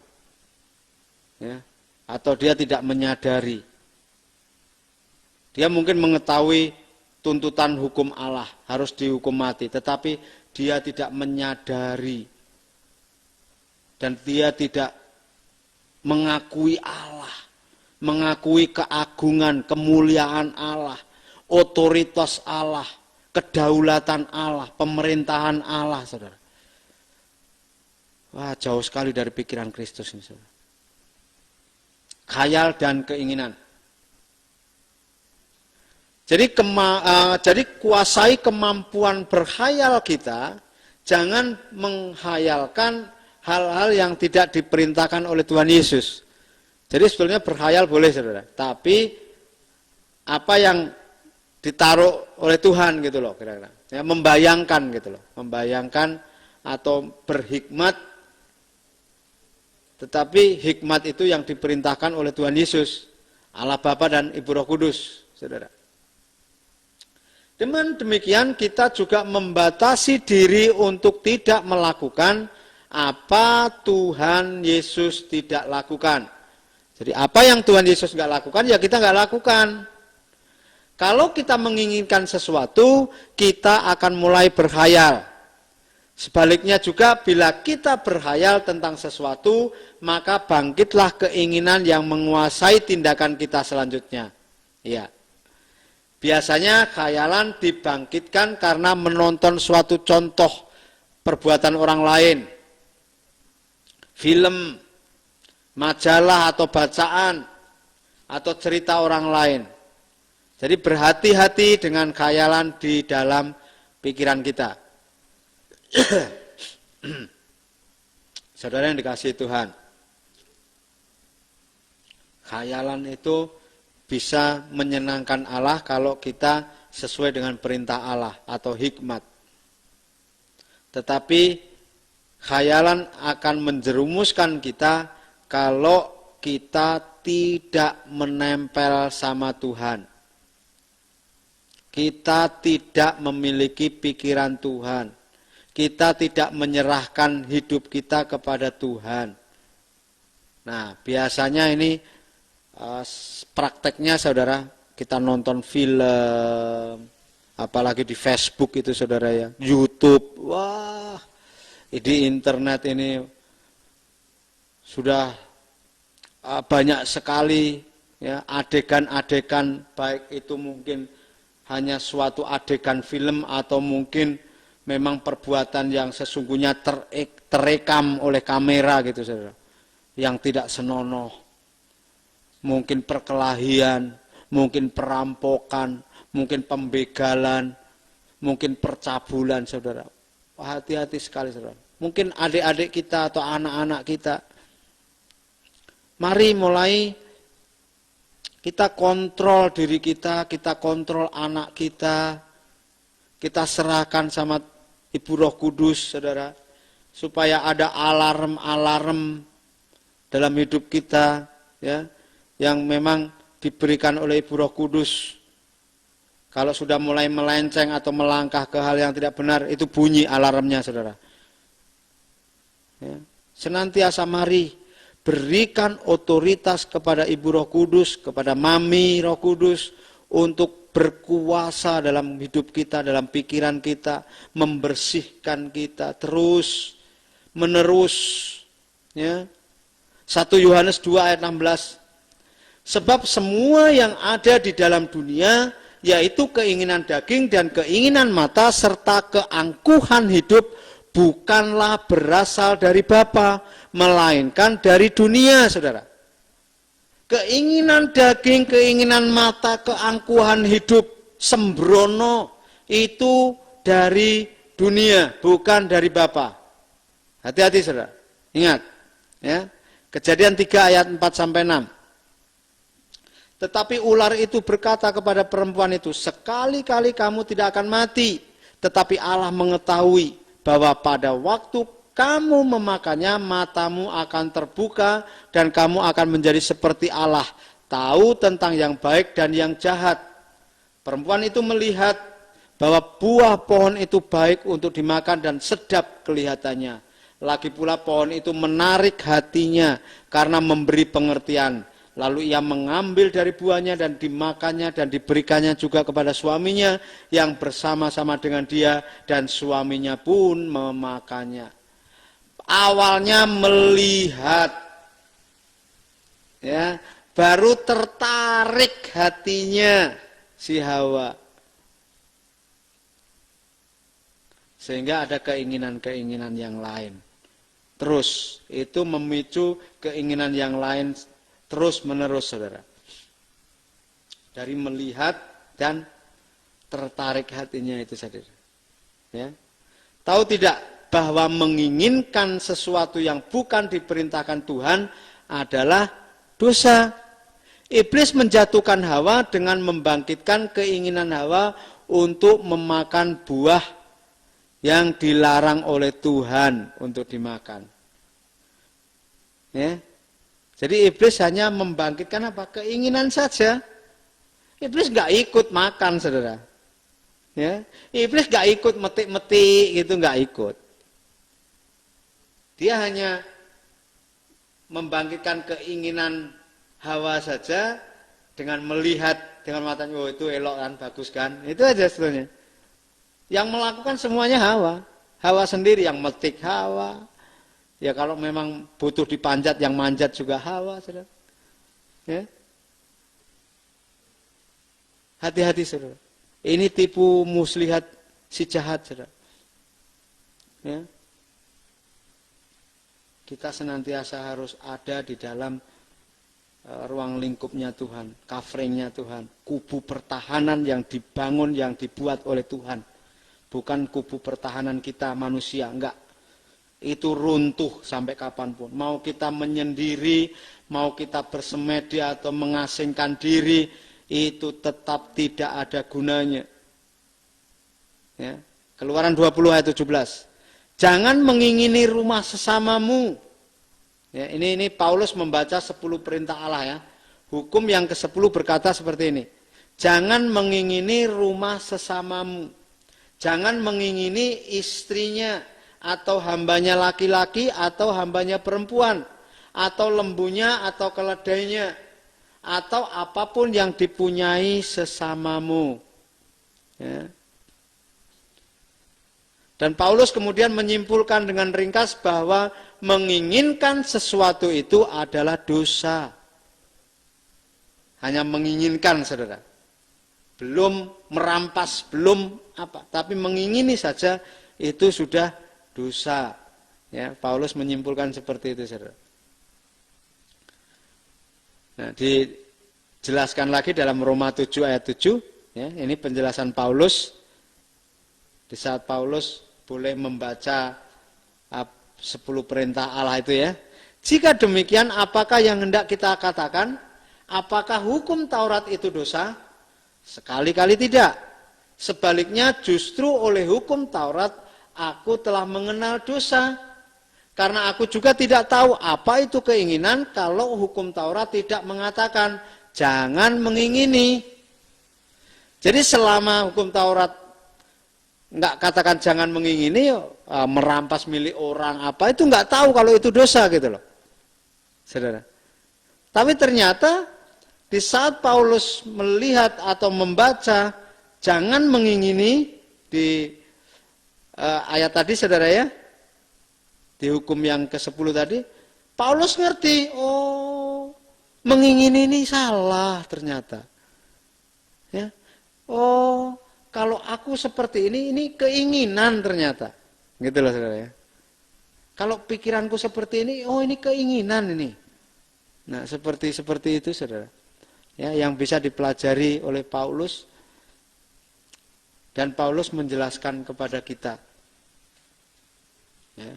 ya, atau dia tidak menyadari. Dia mungkin mengetahui tuntutan hukum Allah, harus dihukum mati, tetapi dia tidak menyadari. Dan dia tidak mengakui Allah, mengakui keagungan, kemuliaan Allah, otoritas Allah, kedaulatan Allah, pemerintahan Allah, saudara. Wah, jauh sekali dari pikiran Kristus ini, saudara. Khayal dan keinginan. Jadi kuasai kemampuan berkhayal kita, jangan menghayalkan hal-hal yang tidak diperintahkan oleh Tuhan Yesus. Jadi sebetulnya berkhayal boleh, saudara, tapi apa yang ditaruh oleh Tuhan gitu loh, kira-kira. Ya, membayangkan gitu loh, membayangkan atau berhikmat, tetapi hikmat itu yang diperintahkan oleh Tuhan Yesus, Allah Bapa dan Ibu Roh Kudus, saudara. Dengan demikian kita juga membatasi diri untuk tidak melakukan apa Tuhan Yesus tidak lakukan. Jadi apa yang Tuhan Yesus nggak lakukan, ya kita nggak lakukan. Kalau kita menginginkan sesuatu, kita akan mulai berkhayal. Sebaliknya juga, bila kita berkhayal tentang sesuatu, maka bangkitlah keinginan yang menguasai tindakan kita selanjutnya. Ya. Biasanya khayalan dibangkitkan karena menonton suatu contoh perbuatan orang lain, film, majalah atau bacaan, atau cerita orang lain. Jadi berhati-hati dengan khayalan di dalam pikiran kita. Saudara yang dikasihi Tuhan, khayalan itu bisa menyenangkan Allah kalau kita sesuai dengan perintah Allah atau hikmat. Tetapi khayalan akan menjerumuskan kita kalau kita tidak menempel sama Tuhan. Kita tidak memiliki pikiran Tuhan. Kita tidak menyerahkan hidup kita kepada Tuhan. Nah, biasanya ini prakteknya, saudara, kita nonton film, apalagi di Facebook itu, saudara, ya, YouTube, wah, di internet ini sudah banyak sekali, ya, adegan-adegan, baik itu mungkin hanya suatu adegan film atau mungkin memang perbuatan yang sesungguhnya terekam oleh kamera gitu, saudara, yang tidak senonoh, mungkin perkelahian, mungkin perampokan, mungkin pembegalan, mungkin percabulan, saudara. Hati-hati sekali, saudara. Mungkin adik-adik kita atau anak-anak kita. Mari mulai Kita kontrol diri kita kontrol anak kita serahkan sama Ibu Roh Kudus, saudara, supaya ada alarm-alarm dalam hidup kita, ya, yang memang diberikan oleh Ibu Roh Kudus. Kalau sudah mulai melenceng atau melangkah ke hal yang tidak benar, itu bunyi alarmnya, saudara. Ya. Senantiasa mari berikan otoritas kepada Ibu Roh Kudus, kepada Mami Roh Kudus, untuk berkuasa dalam hidup kita, dalam pikiran kita, membersihkan kita terus menerus, ya. 1 Yohanes 2 ayat 16. Sebab semua yang ada di dalam dunia, yaitu keinginan daging dan keinginan mata serta keangkuhan hidup, bukanlah berasal dari Bapa, melainkan dari dunia, saudara. Keinginan daging, keinginan mata, keangkuhan hidup, sembrono, itu dari dunia, bukan dari Bapa. Hati-hati, saudara. Ingat, ya. Kejadian 3 ayat 4-6. Tetapi ular itu berkata kepada perempuan itu, sekali-kali kamu tidak akan mati, tetapi Allah mengetahui bahwa pada waktu kamu memakannya, matamu akan terbuka dan kamu akan menjadi seperti Allah, tahu tentang yang baik dan yang jahat. Perempuan itu melihat bahwa buah pohon itu baik untuk dimakan dan sedap kelihatannya. Lagi pula pohon itu menarik hatinya karena memberi pengertian. Lalu ia mengambil dari buahnya dan dimakannya dan diberikannya juga kepada suaminya yang bersama-sama dengan dia, dan suaminya pun memakannya. Awalnya melihat, ya, baru tertarik hatinya si Hawa. Sehingga ada keinginan-keinginan yang lain. Terus itu memicu keinginan yang lain terus menerus, saudara. Dari melihat dan tertarik hatinya itu, saudara. Ya. Tahu tidak bahwa menginginkan sesuatu yang bukan diperintahkan Tuhan adalah dosa. Iblis menjatuhkan Hawa dengan membangkitkan keinginan Hawa untuk memakan buah yang dilarang oleh Tuhan untuk dimakan. Ya. Jadi iblis hanya membangkitkan apa? Keinginan saja. Iblis nggak ikut makan, saudara. Ya. Iblis nggak ikut metik-metik gitu, nggak ikut. Dia hanya membangkitkan keinginan Hawa saja dengan melihat dengan matanya, oh itu elok kan, bagus kan. Itu aja sebetulnya. Yang melakukan semuanya Hawa. Hawa sendiri yang metik Hawa. Ya kalau memang butuh dipanjat, yang manjat juga Hawa, saudara. Ya. Hati-hati, saudara. Ini tipu muslihat si jahat, saudara. Ya. Kita senantiasa harus ada di dalam ruang lingkupnya Tuhan, coveringnya Tuhan, kubu pertahanan yang dibangun, yang dibuat oleh Tuhan. Bukan kubu pertahanan kita manusia, enggak. Itu runtuh sampai kapanpun. Mau kita menyendiri, mau kita bersemedi atau mengasingkan diri, itu tetap tidak ada gunanya. Ya. Keluaran 20 ayat 17. Jangan mengingini rumah sesamamu. Ya, ini Paulus membaca 10 perintah Allah, ya. Hukum yang ke-10 berkata seperti ini. Jangan mengingini rumah sesamamu. Jangan mengingini istrinya, atau hambanya laki-laki, atau hambanya perempuan, atau lembunya, atau keledainya, atau apapun yang dipunyai sesamamu. Ya. Dan Paulus kemudian menyimpulkan dengan ringkas bahwa menginginkan sesuatu itu adalah dosa. Hanya menginginkan, saudara. Belum merampas, belum apa. Tapi mengingini saja itu sudah dosa. Ya, Paulus menyimpulkan seperti itu, saudara. Nah, dijelaskan lagi dalam Roma 7 ayat 7. Ya, ini penjelasan Paulus. Di saat Paulus boleh membaca 10 perintah Allah itu, ya. Jika demikian, apakah yang hendak kita katakan? Apakah hukum Taurat itu dosa? Sekali-kali tidak. Sebaliknya justru oleh hukum Taurat aku telah mengenal dosa. Karena aku juga tidak tahu apa itu keinginan kalau hukum Taurat tidak mengatakan jangan mengingini. Jadi selama hukum Taurat nggak katakan jangan mengingini, merampas milik orang apa itu nggak tahu kalau itu dosa gitu loh, saudara. Tapi ternyata di saat Paulus melihat atau membaca jangan mengingini di ayat tadi, saudara ya, di hukum yang ke-10 tadi, Paulus ngerti, oh mengingini ini salah ternyata. Ya. Oh, kalau aku seperti ini keinginan ternyata. Gitu loh saudara ya. Kalau pikiranku seperti ini, oh ini keinginan ini. Nah, seperti itu saudara. Ya, yang bisa dipelajari oleh Paulus, dan Paulus menjelaskan kepada kita. Ya.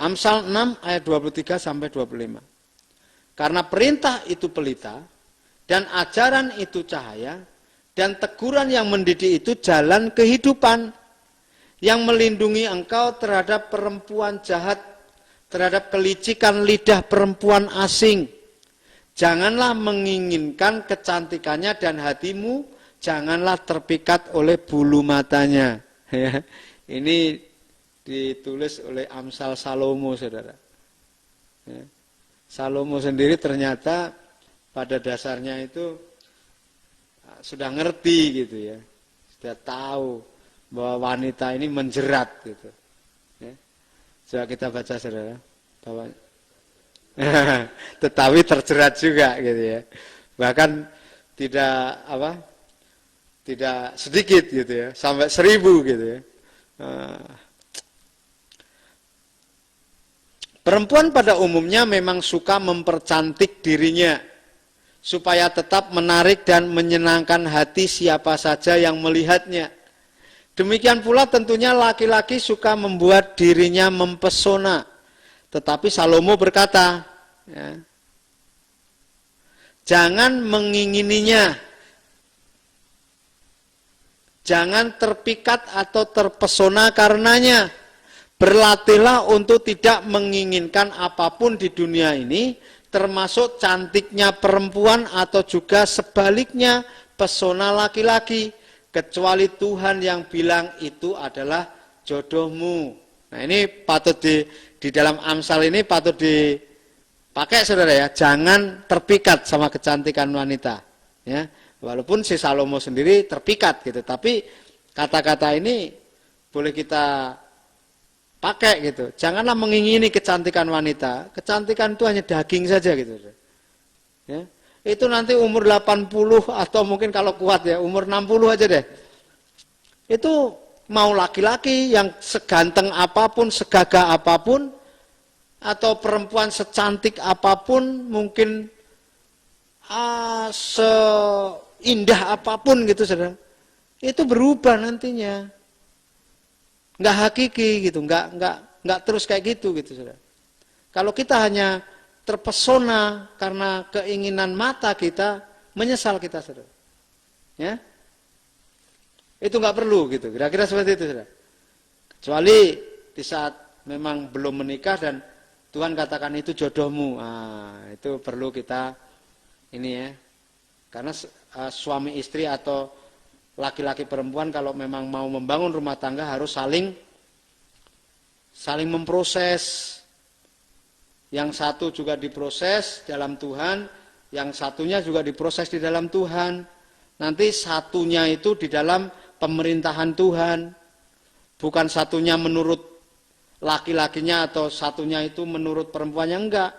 Amsal 6 ayat 23 sampai 25. Karena perintah itu pelita dan ajaran itu cahaya dan teguran yang mendidik itu jalan kehidupan yang melindungi engkau terhadap perempuan jahat, terhadap kelicikan lidah perempuan asing. Janganlah menginginkan kecantikannya dan hatimu janganlah terpikat oleh bulu matanya. Ini ditulis oleh Amsal Salomo, saudara. Salomo sendiri ternyata pada dasarnya itu sudah ngerti gitu ya, sudah tahu bahwa wanita ini menjerat gitu. Ya. Coba kita baca saudara, bahwa tetapi terjerat juga gitu ya, bahkan tidak sedikit gitu ya, sampai 1000 gitu ya. Perempuan pada umumnya memang suka mempercantik dirinya supaya tetap menarik dan menyenangkan hati siapa saja yang melihatnya. Demikian pula tentunya laki-laki suka membuat dirinya mempesona. Tetapi Salomo berkata, ya, jangan mengingininya, jangan terpikat atau terpesona karenanya. Berlatihlah untuk tidak menginginkan apapun di dunia ini, termasuk cantiknya perempuan atau juga sebaliknya pesona laki-laki, kecuali Tuhan yang bilang itu adalah jodohmu. Nah ini patut di dalam Amsal ini patut dipakai saudara ya, jangan terpikat sama kecantikan wanita. Ya, walaupun si Salomo sendiri terpikat gitu, tapi kata-kata ini boleh kita pakai gitu. Janganlah mengingini kecantikan wanita. Kecantikan itu hanya daging saja gitu. Ya. Itu nanti umur 80 atau mungkin kalau kuat ya umur 60 aja deh. Itu mau laki-laki yang seganteng apapun, segagah apapun, atau perempuan secantik apapun, mungkin seindah apapun gitu saudara. Itu berubah nantinya. Nggak hakiki gitu, nggak terus kayak gitu saudara. Kalau kita hanya terpesona karena keinginan mata kita, menyesal kita saudara. Ya, itu nggak perlu gitu. Kira-kira seperti itu saudara. Kecuali di saat memang belum menikah dan Tuhan katakan itu jodohmu, itu perlu kita ini ya. Karena suami istri atau laki-laki perempuan kalau memang mau membangun rumah tangga harus saling memproses. Yang satu juga diproses dalam Tuhan, yang satunya juga diproses di dalam Tuhan. Nanti satunya itu di dalam pemerintahan Tuhan. Bukan satunya menurut laki-lakinya atau satunya itu menurut perempuannya, enggak.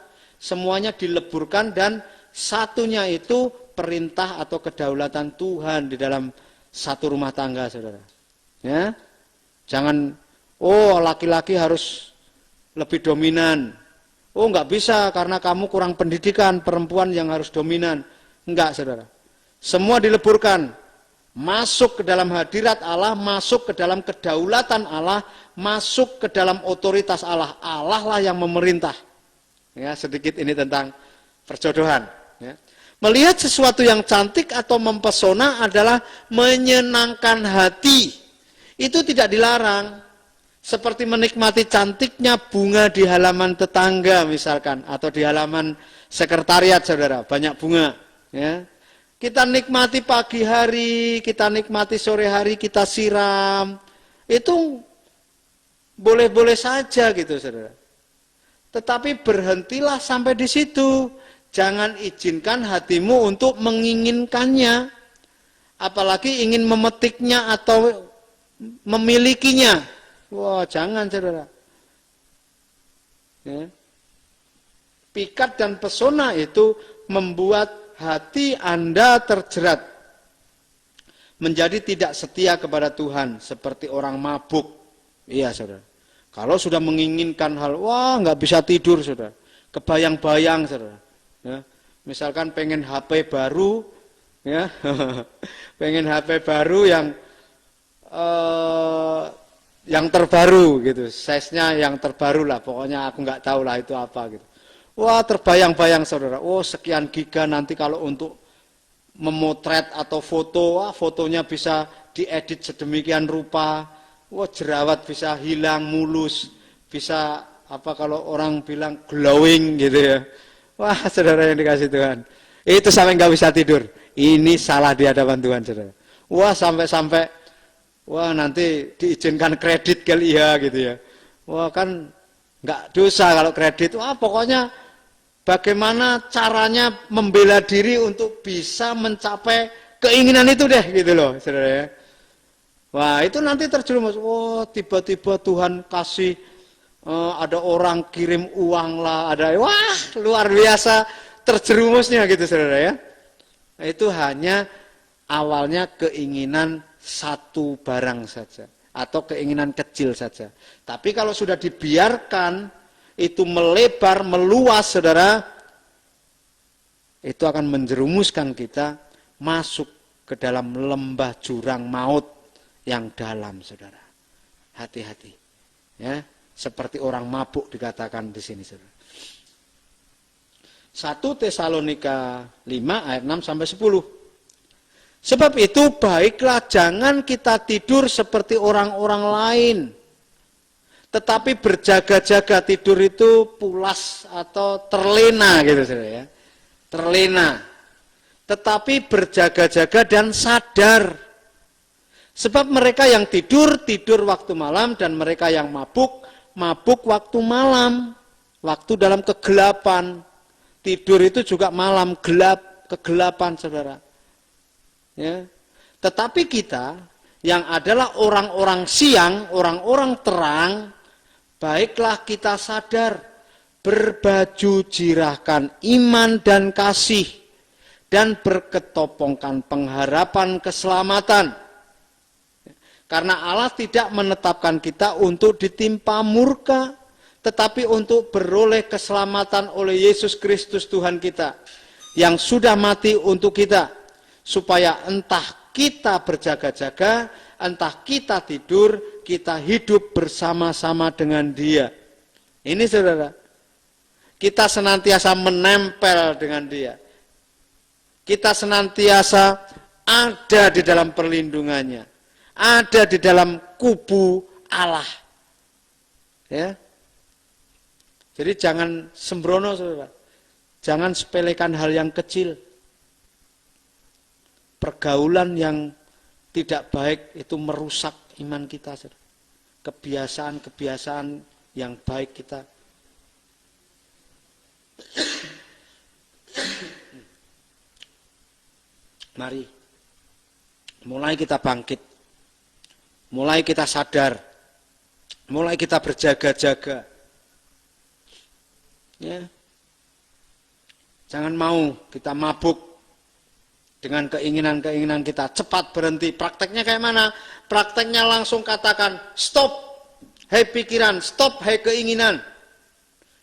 Semuanya dileburkan dan satunya itu perintah atau kedaulatan Tuhan di dalam satu rumah tangga, saudara. Ya, jangan, laki-laki harus lebih dominan. Nggak bisa karena kamu kurang pendidikan, perempuan yang harus dominan. Enggak, saudara. Semua dileburkan, masuk ke dalam hadirat Allah, masuk ke dalam kedaulatan Allah, masuk ke dalam otoritas Allah. Allah lah yang memerintah. Ya, sedikit ini tentang perjodohan. Ya. Melihat sesuatu yang cantik atau mempesona adalah menyenangkan hati. Itu tidak dilarang. Seperti menikmati cantiknya bunga di halaman tetangga misalkan, atau di halaman sekretariat saudara, banyak bunga. Ya. Kita nikmati pagi hari, kita nikmati sore hari, kita siram. Itu boleh-boleh saja gitu saudara. Tetapi berhentilah sampai di situ. Jangan izinkan hatimu untuk menginginkannya. Apalagi ingin memetiknya atau memilikinya. Wah, jangan saudara. Ya. Pikat dan pesona itu membuat hati Anda terjerat. Menjadi tidak setia kepada Tuhan. Seperti orang mabuk. Iya saudara. Kalau sudah menginginkan hal, wah nggak bisa tidur saudara. Kebayang-bayang saudara. Ya, misalkan pengen HP baru, ya, pengen HP baru yang terbaru gitu, size-nya yang terbaru lah, pokoknya aku nggak tahu lah itu apa gitu. Wah terbayang-bayang saudara, oh sekian giga nanti kalau untuk memotret atau foto, wah fotonya bisa diedit sedemikian rupa, wah jerawat bisa hilang mulus, bisa apa kalau orang bilang glowing gitu ya. Wah saudara yang dikasih Tuhan, itu sampai nggak bisa tidur. Ini salah di hadapan Tuhan saudara. Wah sampai wah nanti diizinkan kredit kali ya gitu ya. Wah kan nggak dosa kalau kredit. Wah pokoknya bagaimana caranya membela diri untuk bisa mencapai keinginan itu deh gitu loh saudara ya. Wah itu nanti terjerumus. Wah tiba-tiba Tuhan kasih. Ada orang kirim uang lah, ada wah luar biasa terjerumusnya gitu saudara ya. Itu hanya awalnya keinginan satu barang saja atau keinginan kecil saja. Tapi kalau sudah dibiarkan itu melebar, meluas saudara, itu akan menjerumuskan kita masuk ke dalam lembah jurang maut yang dalam saudara. Hati-hati ya. Seperti orang mabuk dikatakan di sini. 1 Tesalonika 5 ayat 6 sampai 10. Sebab itu baiklah jangan kita tidur seperti orang-orang lain. Tetapi berjaga-jaga, tidur itu pulas atau terlena gitu saudara ya. Terlena. Tetapi berjaga-jaga dan sadar. Sebab mereka yang tidur waktu malam, dan mereka yang mabuk waktu malam, waktu dalam kegelapan. Tidur itu juga malam, gelap, kegelapan saudara. Ya. Tetapi kita yang adalah orang-orang siang, orang-orang terang, baiklah kita sadar, berbaju jirahkan iman dan kasih, dan berketopongkan pengharapan keselamatan. Karena Allah tidak menetapkan kita untuk ditimpa murka, tetapi untuk beroleh keselamatan oleh Yesus Kristus Tuhan kita, yang sudah mati untuk kita, supaya entah kita berjaga-jaga, entah kita tidur, kita hidup bersama-sama dengan Dia. Ini saudara, kita senantiasa menempel dengan Dia. Kita senantiasa ada di dalam perlindungannya. Ada di dalam kubu Allah. Ya. Jadi jangan sembrono saudara. Jangan sepelekan hal yang kecil. Pergaulan yang tidak baik itu merusak iman kita saudara. Kebiasaan-kebiasaan yang baik kita. Mari. Mulai kita bangkit. Mulai kita sadar, mulai kita berjaga-jaga. Ya. Jangan mau kita mabuk dengan keinginan-keinginan kita. Cepat berhenti. Prakteknya kayak mana? Prakteknya langsung katakan, stop, hai pikiran, stop, hai keinginan.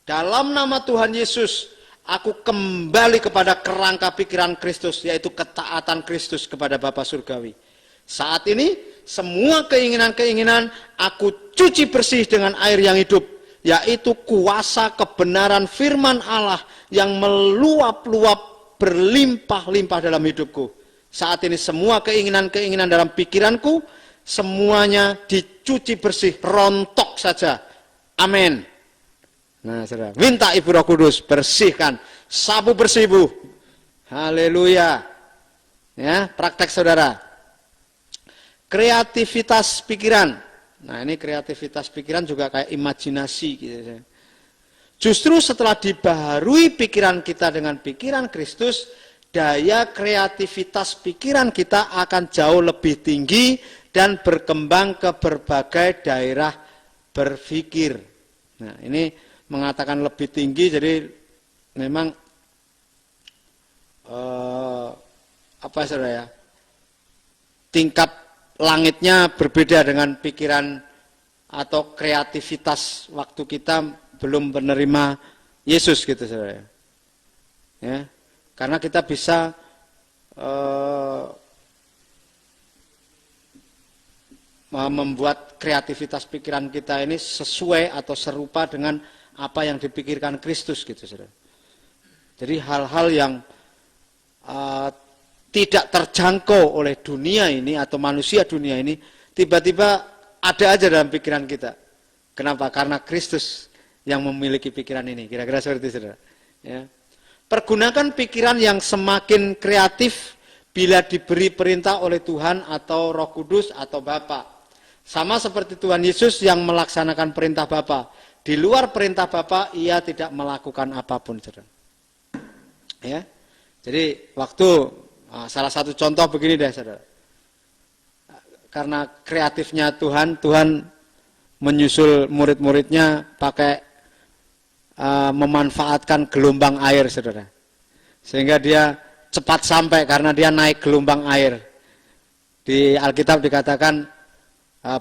Dalam nama Tuhan Yesus, aku kembali kepada kerangka pikiran Kristus, yaitu ketaatan Kristus kepada Bapa Surgawi. Saat ini, semua keinginan-keinginan aku cuci bersih dengan air yang hidup, yaitu kuasa kebenaran firman Allah yang meluap-luap berlimpah-limpah dalam hidupku. Saat ini semua keinginan-keinginan dalam pikiranku, semuanya dicuci bersih, rontok saja. Amin. Nah, saudara, minta Ibu Roh Kudus bersihkan, sapu bersih Bu. Haleluya. Ya, praktek saudara. Kreativitas pikiran. Nah, ini kreativitas pikiran juga kayak imajinasi gitu. Justru setelah dibaharui pikiran kita dengan pikiran Kristus, daya kreativitas pikiran kita akan jauh lebih tinggi dan berkembang ke berbagai daerah berpikir. Nah, ini mengatakan lebih tinggi, jadi memang apa saudara ya? Tingkat langitnya berbeda dengan pikiran atau kreativitas waktu kita belum menerima Yesus gitu saudara. Ya, karena kita bisa membuat kreativitas pikiran kita ini sesuai atau serupa dengan apa yang dipikirkan Kristus gitu saudara. Jadi hal-hal yang tidak terjangkau oleh dunia ini atau manusia dunia ini tiba-tiba ada aja dalam pikiran kita. Kenapa? Karena Kristus yang memiliki pikiran ini. Kira-kira seperti itu, saudara. Ya. Pergunakan pikiran yang semakin kreatif bila diberi perintah oleh Tuhan atau Roh Kudus atau Bapa. Sama seperti Tuhan Yesus yang melaksanakan perintah Bapa. Di luar perintah Bapa, ia tidak melakukan apapun, saudara. Ya. Jadi waktu salah satu contoh begini deh, saudara. Karena kreatifnya Tuhan menyusul murid-muridnya pakai memanfaatkan gelombang air, saudara. Sehingga dia cepat sampai karena dia naik gelombang air. Di Alkitab dikatakan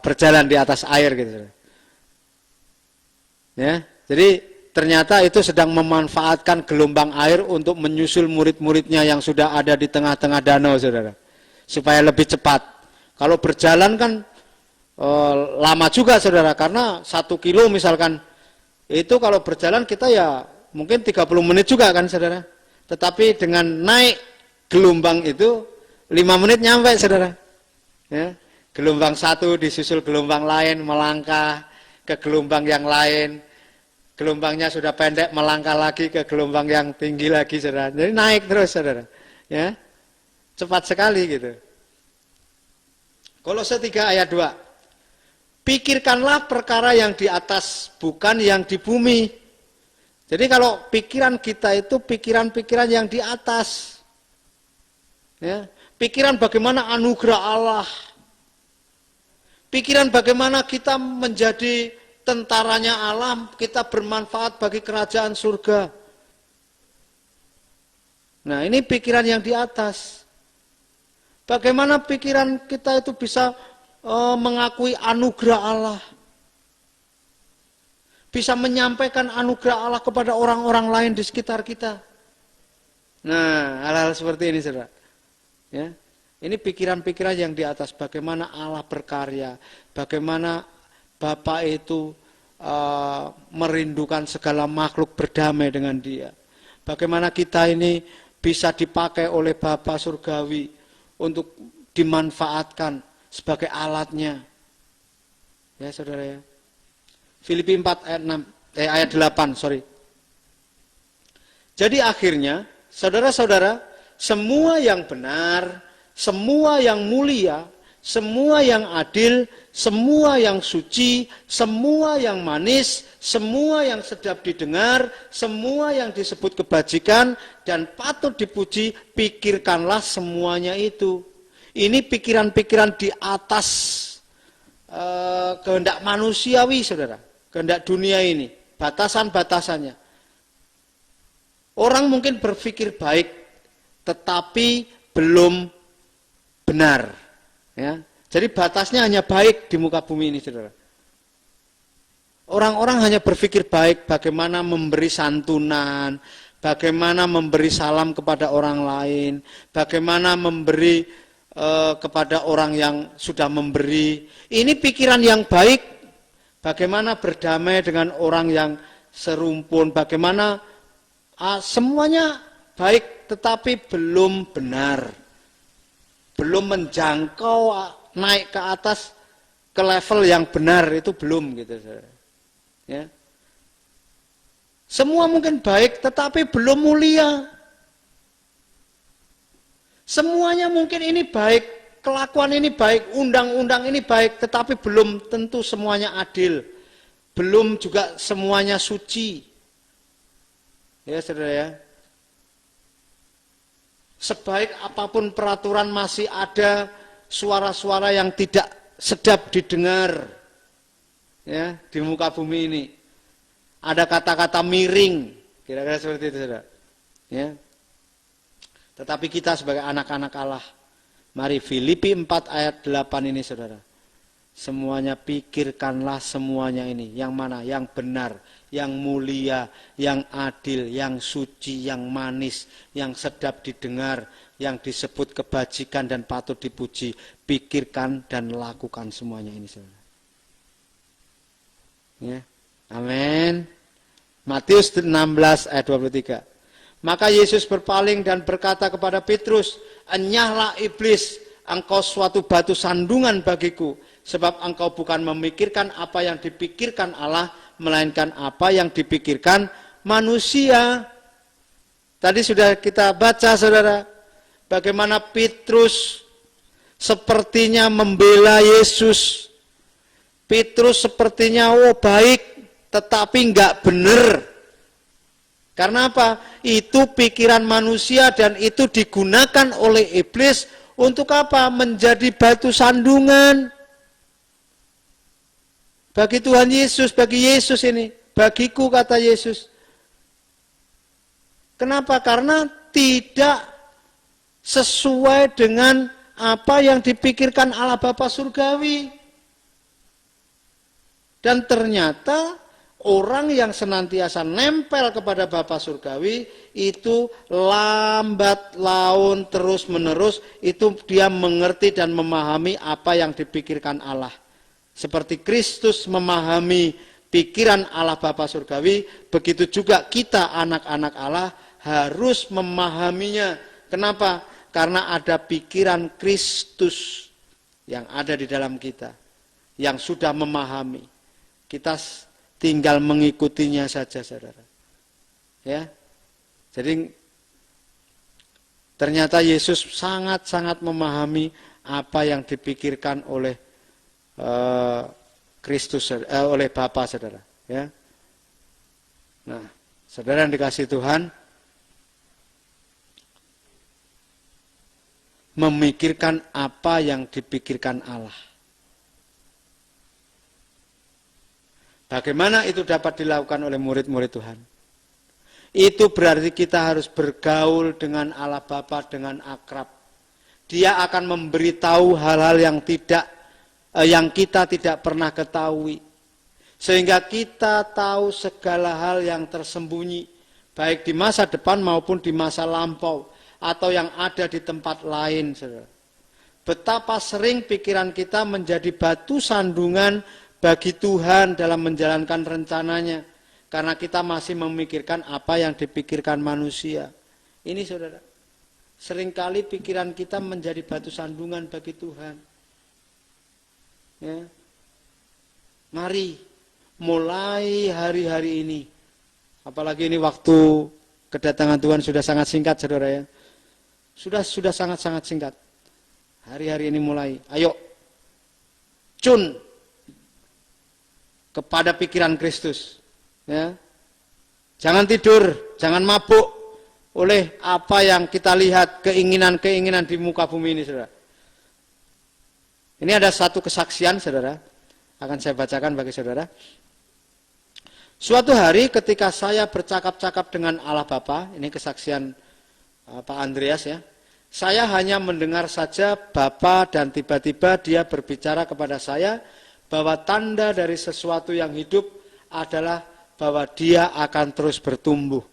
berjalan di atas air, gitu, saudara. Ya, jadi ternyata itu sedang memanfaatkan gelombang air untuk menyusul murid-muridnya yang sudah ada di tengah-tengah danau, saudara. Supaya lebih cepat. Kalau berjalan kan lama juga, saudara, karena 1 kilo misalkan, itu kalau berjalan kita ya mungkin 30 menit juga kan, saudara. Tetapi dengan naik gelombang itu 5 menit nyampe, saudara. Ya, gelombang satu disusul gelombang lain, melangkah ke gelombang yang lain. Gelombangnya sudah pendek, melangkah lagi ke gelombang yang tinggi lagi, saudara. Jadi naik terus, saudara. Ya, cepat sekali gitu. Kolose 3 ayat 2. Pikirkanlah perkara yang di atas, bukan yang di bumi. Jadi kalau pikiran kita itu pikiran-pikiran yang di atas. Ya, pikiran bagaimana anugerah Allah. Pikiran bagaimana kita menjadi tentaranya Allah, kita bermanfaat bagi kerajaan surga. Nah, ini pikiran yang di atas. Bagaimana pikiran kita itu bisa mengakui anugerah Allah. Bisa menyampaikan anugerah Allah kepada orang-orang lain di sekitar kita. Nah, hal-hal seperti ini, saudara. Ya, ini pikiran-pikiran yang di atas. Bagaimana Allah berkarya, bagaimana Bapa itu merindukan segala makhluk berdamai dengan Dia. Bagaimana kita ini bisa dipakai oleh Bapa surgawi untuk dimanfaatkan sebagai alatnya. Ya, saudara ya. Filipi 4 ayat 8, sorry. Jadi akhirnya, saudara-saudara, semua yang benar, semua yang mulia, semua yang adil, semua yang suci, semua yang manis, semua yang sedap didengar, semua yang disebut kebajikan dan patut dipuji, pikirkanlah semuanya itu. Ini pikiran-pikiran di atas kehendak manusiawi, saudara, kehendak dunia ini, batasan-batasannya. Orang mungkin berpikir baik, tetapi belum benar. Ya, jadi batasnya hanya baik di muka bumi ini, saudara. Orang-orang hanya berpikir baik, bagaimana memberi santunan, bagaimana memberi salam kepada orang lain, bagaimana memberi kepada orang yang sudah memberi. Ini pikiran yang baik, bagaimana berdamai dengan orang yang serumpun, bagaimana semuanya baik tetapi belum benar. Belum menjangkau naik ke atas ke level yang benar, itu belum gitu saudara. Ya. Semua mungkin baik tetapi belum mulia. Semuanya mungkin ini baik, kelakuan ini baik, undang-undang ini baik, tetapi belum tentu semuanya adil. Belum juga semuanya suci. Ya saudara ya. Sebaik apapun peraturan masih ada suara-suara yang tidak sedap didengar. Ya, di muka bumi ini. Ada kata-kata miring, kira-kira seperti itu saudara. Ya. Tetapi kita sebagai anak-anak Allah, mari Filipi 4 ayat 8 ini saudara. Semuanya pikirkanlah semuanya ini. Yang mana? Yang benar, yang mulia, yang adil, yang suci, yang manis, yang sedap didengar, yang disebut kebajikan dan patut dipuji. Pikirkan dan lakukan semuanya ini saudara. Ya. Amin. Matius 16 ayat 23. Maka Yesus berpaling dan berkata kepada Petrus, "Enyahlah iblis, engkau suatu batu sandungan bagiku, sebab engkau bukan memikirkan apa yang dipikirkan Allah, melainkan apa yang dipikirkan manusia." Tadi sudah kita baca saudara, bagaimana Petrus sepertinya membela Yesus. Petrus sepertinya baik, tetapi enggak benar. Karena apa? Itu pikiran manusia dan itu digunakan oleh iblis untuk apa? Menjadi batu sandungan. Bagi Tuhan Yesus, bagi Yesus ini. Bagiku kata Yesus. Kenapa? Karena tidak sesuai dengan apa yang dipikirkan Allah Bapa Surgawi. Dan ternyata orang yang senantiasa nempel kepada Bapa Surgawi itu lambat laun terus menerus itu dia mengerti dan memahami apa yang dipikirkan Allah. Seperti Kristus memahami pikiran Allah Bapa Surgawi, begitu juga kita anak-anak Allah harus memahaminya. Kenapa? Karena ada pikiran Kristus yang ada di dalam kita, yang sudah memahami. Kita tinggal mengikutinya saja, saudara. Ya, jadi ternyata Yesus sangat-sangat memahami apa yang dipikirkan oleh Kristus, oleh Bapa, saudara. Ya, nah, saudara yang dikasihi Tuhan, memikirkan apa yang dipikirkan Allah. Bagaimana itu dapat dilakukan oleh murid-murid Tuhan? Itu berarti kita harus bergaul dengan Allah Bapa dengan akrab. Dia akan memberitahu hal-hal yang kita tidak pernah ketahui. Sehingga kita tahu segala hal yang tersembunyi, baik di masa depan maupun di masa lampau, atau yang ada di tempat lain. Saudara. Betapa sering pikiran kita menjadi batu sandungan bagi Tuhan dalam menjalankan rencananya. Karena kita masih memikirkan apa yang dipikirkan manusia. Ini saudara, seringkali pikiran kita menjadi batu sandungan bagi Tuhan. Ya. Mari, mulai hari-hari ini, apalagi ini waktu kedatangan Tuhan sudah sangat singkat saudara ya. Sudah sangat-sangat singkat. Hari-hari ini mulai, ayo, cun kepada pikiran Kristus. Ya. Jangan tidur, jangan mabuk oleh apa yang kita lihat, keinginan-keinginan di muka bumi ini, saudara. Ini ada satu kesaksian, saudara. Akan saya bacakan bagi saudara. Suatu hari ketika saya bercakap-cakap dengan Allah Bapa, ini kesaksian Pak Andreas ya. Saya hanya mendengar saja Bapa dan tiba-tiba dia berbicara kepada saya bahwa tanda dari sesuatu yang hidup adalah bahwa dia akan terus bertumbuh.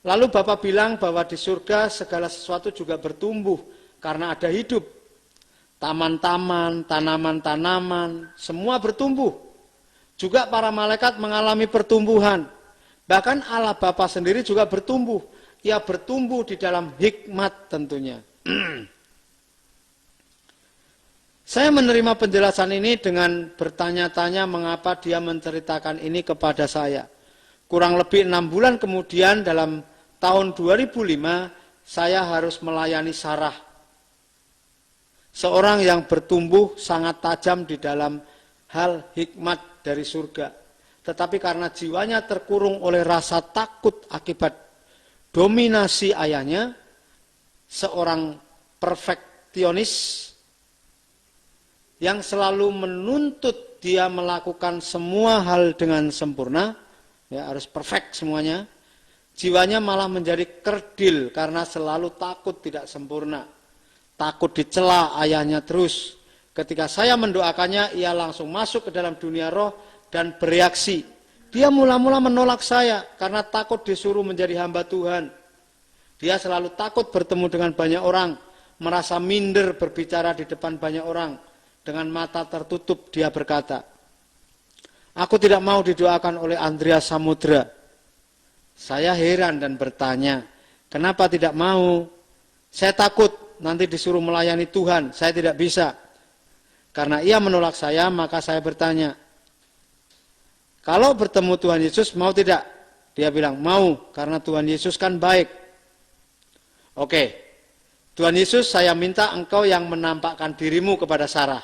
Lalu Bapak bilang bahwa di surga segala sesuatu juga bertumbuh karena ada hidup. Taman-taman, tanaman-tanaman, semua bertumbuh. Juga para malaikat mengalami pertumbuhan. Bahkan Allah Bapa sendiri juga bertumbuh. ia bertumbuh di dalam hikmat tentunya. Saya menerima penjelasan ini dengan bertanya-tanya mengapa dia menceritakan ini kepada saya. Kurang lebih 6 bulan kemudian dalam tahun 2005 saya harus melayani Sarah. Seorang yang bertumbuh sangat tajam di dalam hal hikmat dari surga. Tetapi karena jiwanya terkurung oleh rasa takut akibat dominasi ayahnya, seorang perfeksionis yang selalu menuntut dia melakukan semua hal dengan sempurna, ya harus perfect semuanya, jiwanya malah menjadi kerdil karena selalu takut tidak sempurna, takut dicela ayahnya terus. Ketika saya mendoakannya, ia langsung masuk ke dalam dunia roh dan bereaksi. Dia mula-mula menolak saya karena takut disuruh menjadi hamba Tuhan. Dia selalu takut bertemu dengan banyak orang, merasa minder berbicara di depan banyak orang. Dengan mata tertutup dia berkata, "Aku tidak mau didoakan oleh Andreas Samudra." Saya heran dan bertanya, "Kenapa tidak mau?" "Saya takut nanti disuruh melayani Tuhan, saya tidak bisa." Karena ia menolak saya, maka saya bertanya, "Kalau bertemu Tuhan Yesus mau tidak?" Dia bilang, "Mau, karena Tuhan Yesus kan baik." "Oke, Tuhan Yesus, saya minta engkau yang menampakkan dirimu kepada Sarah."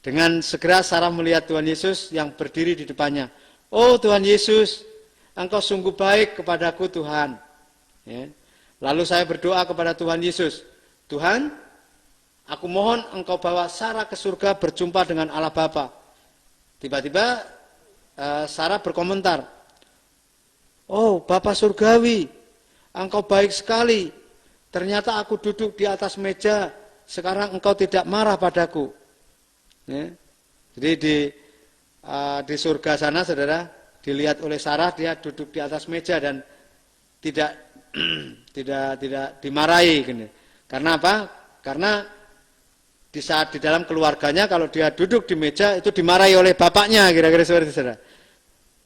Dengan segera Sarah melihat Tuhan Yesus yang berdiri di depannya. "Oh Tuhan Yesus, engkau sungguh baik kepadaku Tuhan." Ya. Lalu saya berdoa kepada Tuhan Yesus, "Tuhan, aku mohon engkau bawa Sarah ke surga berjumpa dengan Allah Bapa." Tiba-tiba Sarah berkomentar, "Oh Bapa Surgawi, engkau baik sekali. Ternyata aku duduk di atas meja, sekarang engkau tidak marah padaku." Ya. Jadi di surga sana, saudara, dilihat oleh Sarah, dia duduk di atas meja dan tidak dimarahi. Gini. Karena apa? Karena di saat di dalam keluarganya kalau dia duduk di meja itu dimarahi oleh bapaknya, kira-kira seperti itu, saudara.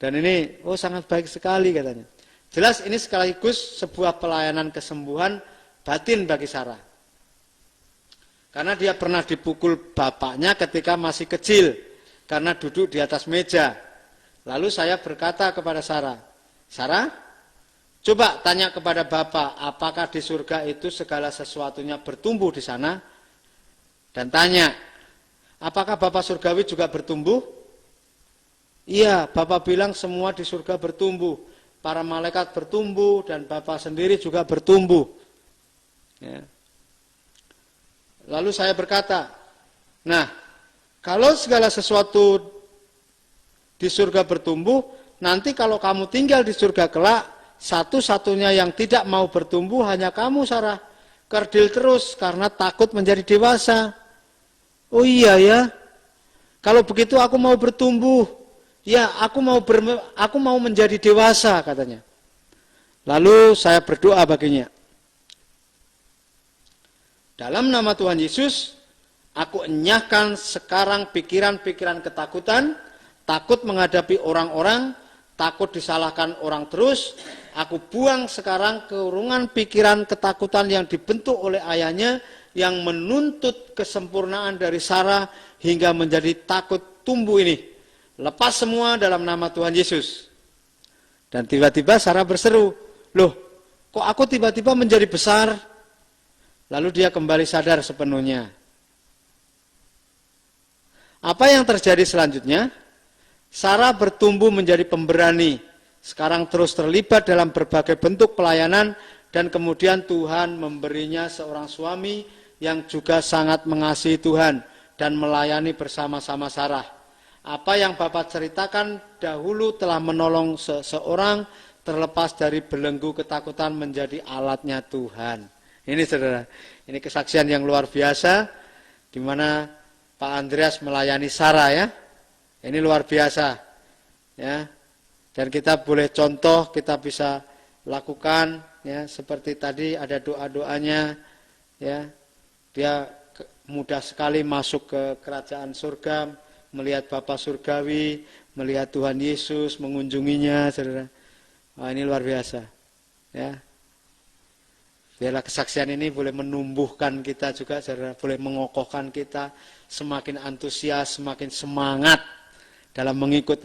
Dan ini, oh sangat baik sekali katanya. Jelas ini sekaligus sebuah pelayanan kesembuhan batin bagi Sarah. Karena dia pernah dipukul bapaknya ketika masih kecil, karena duduk di atas meja. Lalu saya berkata kepada Sarah, "Sarah, coba tanya kepada Bapak, apakah di surga itu segala sesuatunya bertumbuh di sana?" Dan tanya, "Apakah Bapak Surgawi juga bertumbuh?" "Iya, Bapak bilang semua di surga bertumbuh. Para malaikat bertumbuh dan Bapak sendiri juga bertumbuh." Ya. Lalu saya berkata, "Nah, kalau segala sesuatu di surga bertumbuh, nanti kalau kamu tinggal di surga kelak, satu-satunya yang tidak mau bertumbuh hanya kamu, Sarah. Kerdil terus karena takut menjadi dewasa." "Oh iya ya, kalau begitu aku mau bertumbuh. Ya, aku mau menjadi dewasa," katanya. Lalu saya berdoa baginya. "Dalam nama Tuhan Yesus, aku enyahkan sekarang pikiran-pikiran ketakutan, takut menghadapi orang-orang, takut disalahkan orang terus. Aku buang sekarang keurungan pikiran ketakutan yang dibentuk oleh ayahnya, yang menuntut kesempurnaan dari Sarah hingga menjadi takut tumbuh ini. Lepas semua dalam nama Tuhan Yesus." Dan tiba-tiba Sarah berseru, "Loh, kok aku tiba-tiba menjadi besar?" Lalu dia kembali sadar sepenuhnya. Apa yang terjadi selanjutnya? Sarah bertumbuh menjadi pemberani. Sekarang terus terlibat dalam berbagai bentuk pelayanan dan kemudian Tuhan memberinya seorang suami yang juga sangat mengasihi Tuhan dan melayani bersama-sama Sarah. Apa yang Bapak ceritakan dahulu telah menolong seseorang terlepas dari belenggu ketakutan menjadi alatnya Tuhan. Ini saudara, ini kesaksian yang luar biasa, di mana Pak Andreas melayani Sarah ya. Ini luar biasa, ya. Dan kita boleh contoh, kita bisa lakukan, ya. Seperti tadi ada doa-doanya, ya. Dia mudah sekali masuk ke kerajaan surga, melihat Bapa Surgawi, melihat Tuhan Yesus mengunjunginya, saudara. Wah, ini luar biasa. Ya. Biarlah kesaksian ini boleh menumbuhkan kita juga, saudara, boleh mengokohkan kita, semakin antusias, semakin semangat dalam mengikut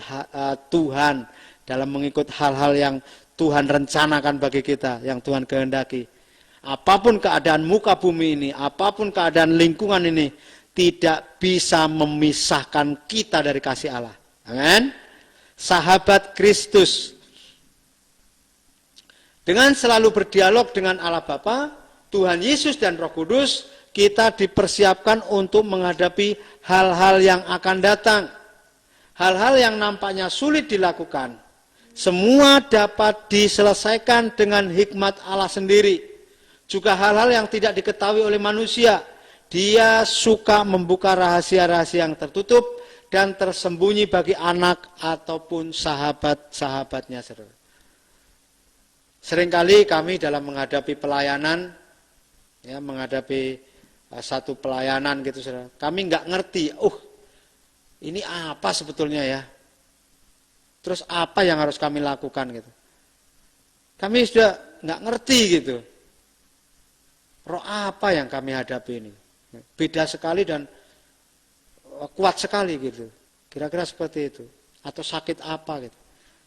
Tuhan, dalam mengikut hal-hal yang Tuhan rencanakan bagi kita, yang Tuhan kehendaki. Apapun keadaan muka bumi ini, apapun keadaan lingkungan ini, tidak bisa memisahkan kita dari kasih Allah. Amin. Sahabat Kristus. Dengan selalu berdialog dengan Allah Bapa, Tuhan Yesus dan Roh Kudus, kita dipersiapkan untuk menghadapi hal-hal yang akan datang. Hal-hal yang nampaknya sulit dilakukan. Semua dapat diselesaikan dengan hikmat Allah sendiri. Juga hal-hal yang tidak diketahui oleh manusia. Dia suka membuka rahasia-rahasia yang tertutup dan tersembunyi bagi anak ataupun sahabat-sahabatnya, saudara. Seringkali kami dalam menghadapi pelayanan, ya, menghadapi satu pelayanan gitu, saudara, kami nggak ngerti, ini apa sebetulnya ya? Terus apa yang harus kami lakukan gitu? Kami sudah nggak ngerti gitu. Roh apa yang kami hadapi ini? Beda sekali dan kuat sekali gitu. Kira-kira seperti itu. Atau sakit apa gitu.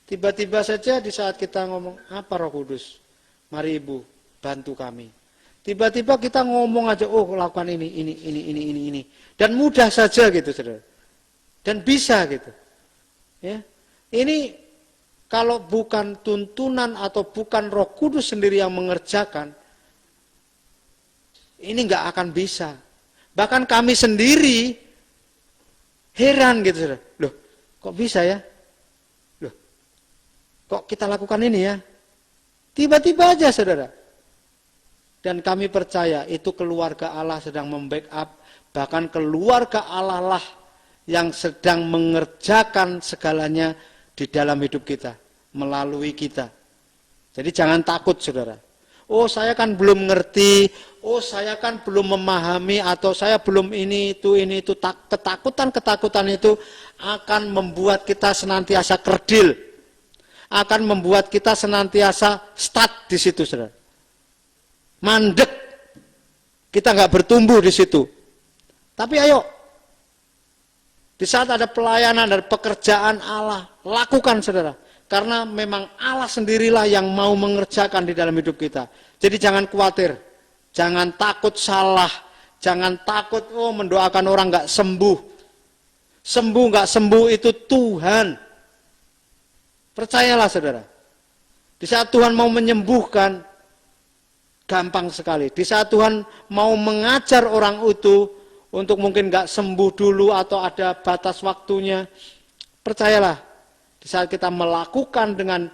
Tiba-tiba saja di saat kita ngomong, apa Roh Kudus? Mari Ibu, bantu kami. Tiba-tiba kita ngomong aja, lakukan ini. Dan mudah saja gitu, saudara. Dan bisa gitu. Ya. Ini kalau bukan tuntunan atau bukan Roh Kudus sendiri yang mengerjakan, ini nggak akan bisa. Bahkan kami sendiri heran gitu, saudara. Loh, kok bisa ya? Kok kita lakukan ini ya? Tiba-tiba aja, saudara. Dan kami percaya itu keluarga Allah sedang membackup, bahkan keluarga Allah lah yang sedang mengerjakan segalanya di dalam hidup kita, melalui kita. Jadi jangan takut, saudara. Saya kan belum ngerti, saya kan belum memahami, atau saya belum ini itu. Ketakutan itu akan membuat kita senantiasa kerdil. Akan membuat kita senantiasa stuck di situ, saudara. Mandek. Kita nggak bertumbuh di situ. Tapi ayo, di saat ada pelayanan dan pekerjaan Allah, lakukan, saudara. Karena memang Allah sendirilah yang mau mengerjakan di dalam hidup kita. Jadi jangan khawatir, jangan takut salah, jangan takut mendoakan orang nggak sembuh. Sembuh nggak sembuh itu Tuhan. Percayalah, saudara. Di saat Tuhan mau menyembuhkan, gampang sekali. Di saat Tuhan mau mengajar orang itu untuk mungkin nggak sembuh dulu atau ada batas waktunya, percayalah. Di saat kita melakukan dengan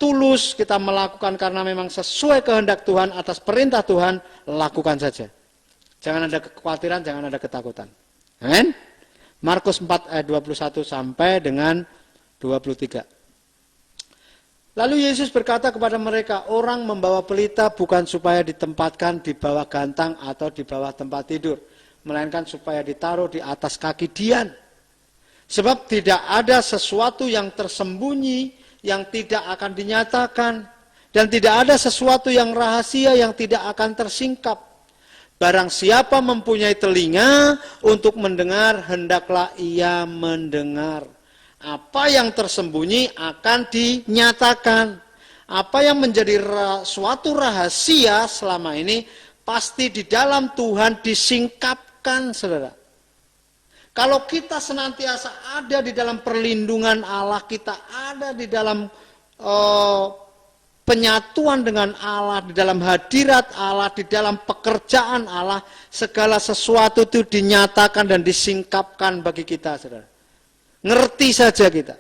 tulus, kita melakukan karena memang sesuai kehendak Tuhan, atas perintah Tuhan, lakukan saja. Jangan ada kekhawatiran, jangan ada ketakutan. Amin. Markus 4 ayat 21 sampai dengan 23. Lalu Yesus berkata kepada mereka, orang membawa pelita bukan supaya ditempatkan di bawah gantang atau di bawah tempat tidur, melainkan supaya ditaruh di atas kaki dian. Sebab tidak ada sesuatu yang tersembunyi yang tidak akan dinyatakan, dan tidak ada sesuatu yang rahasia yang tidak akan tersingkap. Barang siapa mempunyai telinga untuk mendengar, hendaklah ia mendengar. Apa yang tersembunyi akan dinyatakan. Apa yang menjadi suatu rahasia selama ini, pasti di dalam Tuhan disingkapkan, saudara. Kalau kita senantiasa ada di dalam perlindungan Allah, kita ada di dalam penyatuan dengan Allah, di dalam hadirat Allah, di dalam pekerjaan Allah, segala sesuatu itu dinyatakan dan disingkapkan bagi kita, saudara. Ngerti saja kita.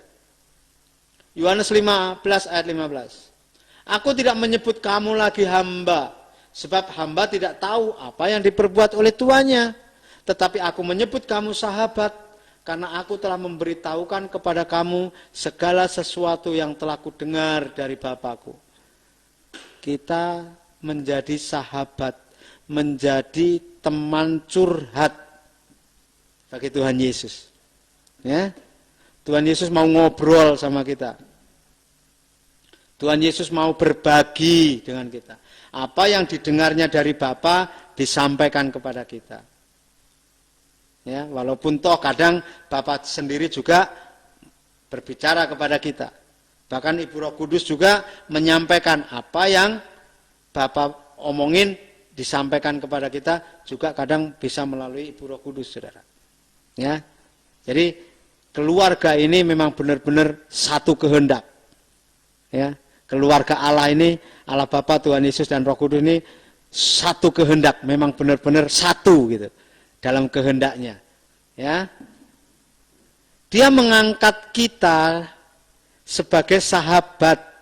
Yohanes 15 ayat 15. Aku tidak menyebut kamu lagi hamba, sebab hamba tidak tahu apa yang diperbuat oleh tuannya. Tetapi aku menyebut kamu sahabat, karena aku telah memberitahukan kepada kamu segala sesuatu yang telah kudengar dari Bapakku. Kita menjadi sahabat, menjadi teman curhat bagi Tuhan Yesus. Ya. Tuhan Yesus mau ngobrol sama kita. Tuhan Yesus mau berbagi dengan kita. Apa yang didengarnya dari Bapa disampaikan kepada kita. Ya, walaupun toh kadang Bapa sendiri juga berbicara kepada kita. Bahkan Ibu Roh Kudus juga menyampaikan apa yang Bapa omongin disampaikan kepada kita, juga kadang bisa melalui Ibu Roh Kudus, saudara. Ya, jadi keluarga ini memang benar-benar satu kehendak. Ya, keluarga Allah ini, Allah Bapa, Tuhan Yesus dan Roh Kudus ini satu kehendak, memang benar-benar satu gitu dalam kehendaknya. Ya, Dia mengangkat kita sebagai sahabat.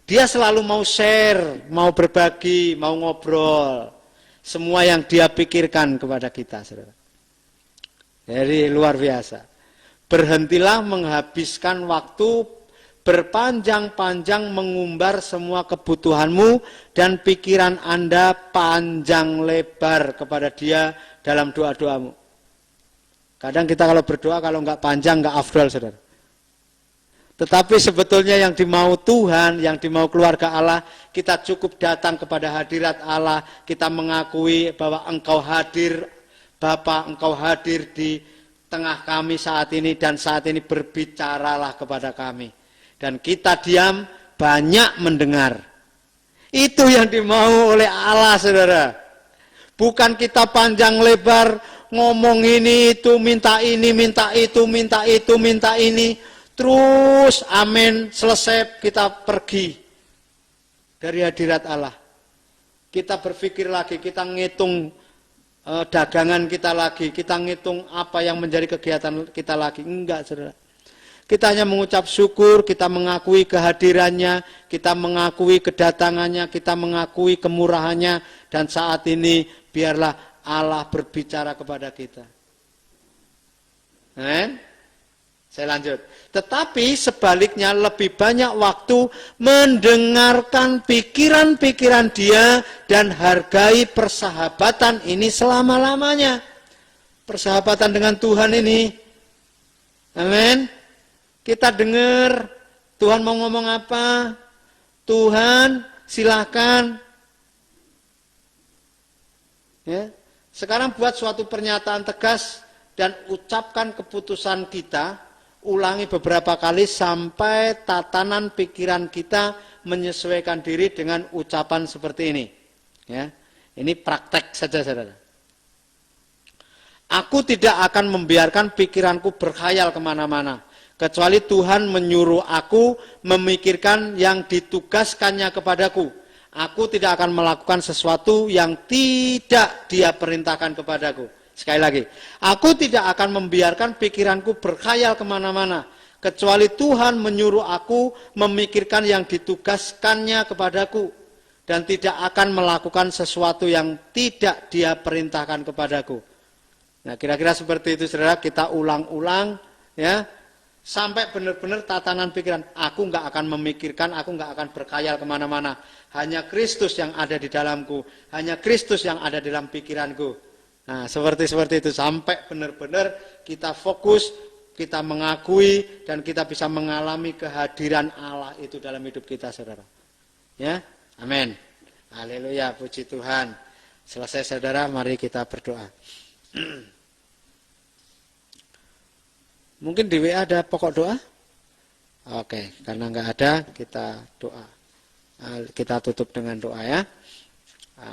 Dia selalu mau share, mau berbagi, mau ngobrol. Semua yang dia pikirkan kepada kita, saudara. Jadi luar biasa. Berhentilah menghabiskan waktu berpanjang-panjang mengumbar semua kebutuhanmu dan pikiran Anda panjang lebar kepada Dia dalam doa-doamu. Kadang kita kalau berdoa, kalau nggak panjang, nggak afdal, saudara. Tetapi sebetulnya yang dimau Tuhan, yang dimau keluarga Allah, kita cukup datang kepada hadirat Allah, kita mengakui bahwa Engkau hadir, Bapa, Engkau hadir di tengah kami saat ini, dan saat ini berbicaralah kepada kami. Dan kita diam, banyak mendengar. Itu yang dimau oleh Allah, saudara. Bukan kita panjang lebar, ngomong ini, itu, minta ini, minta itu, minta itu, minta ini. Terus amin, selesai kita pergi dari hadirat Allah. Kita berpikir lagi, kita ngitung dagangan kita lagi, kita ngitung apa yang menjadi kegiatan kita lagi. Enggak, saudara. Kita hanya mengucap syukur, kita mengakui kehadirannya, kita mengakui kedatangannya, kita mengakui kemurahannya, dan saat ini biarlah Allah berbicara kepada kita. Saya lanjut. Tetapi sebaliknya lebih banyak waktu mendengarkan pikiran-pikiran Dia dan hargai persahabatan ini selama-lamanya. Persahabatan dengan Tuhan ini. Amin. Kita dengar Tuhan mau ngomong apa. Tuhan silakan. Ya. Sekarang buat suatu pernyataan tegas dan ucapkan keputusan kita. Ulangi beberapa kali sampai tatanan pikiran kita menyesuaikan diri dengan ucapan seperti ini. Ya, ini praktek saja, saudara. Aku tidak akan membiarkan pikiranku berkhayal kemana-mana, kecuali Tuhan menyuruh aku memikirkan yang ditugaskannya kepadaku. Aku tidak akan melakukan sesuatu yang tidak Dia perintahkan kepadaku. Sekali lagi, aku tidak akan membiarkan pikiranku berkhayal kemana-mana, kecuali Tuhan menyuruh aku memikirkan yang ditugaskannya kepadaku, dan tidak akan melakukan sesuatu yang tidak Dia perintahkan kepadaku. Nah, kira-kira seperti itu, saudara, kita ulang-ulang, ya, sampai benar-benar tatanan pikiran. Aku nggak akan memikirkan, aku nggak akan berkhayal kemana-mana. Hanya Kristus yang ada di dalamku, hanya Kristus yang ada di dalam pikiranku. Nah, seperti itu sampai benar-benar kita fokus, kita mengakui, dan kita bisa mengalami kehadiran Allah itu dalam hidup kita, saudara. Ya, amin. Haleluya, puji Tuhan. Selesai, saudara, mari kita berdoa. Mungkin di WA ada pokok doa? Oke, karena nggak ada, kita doa. Kita tutup dengan doa, ya.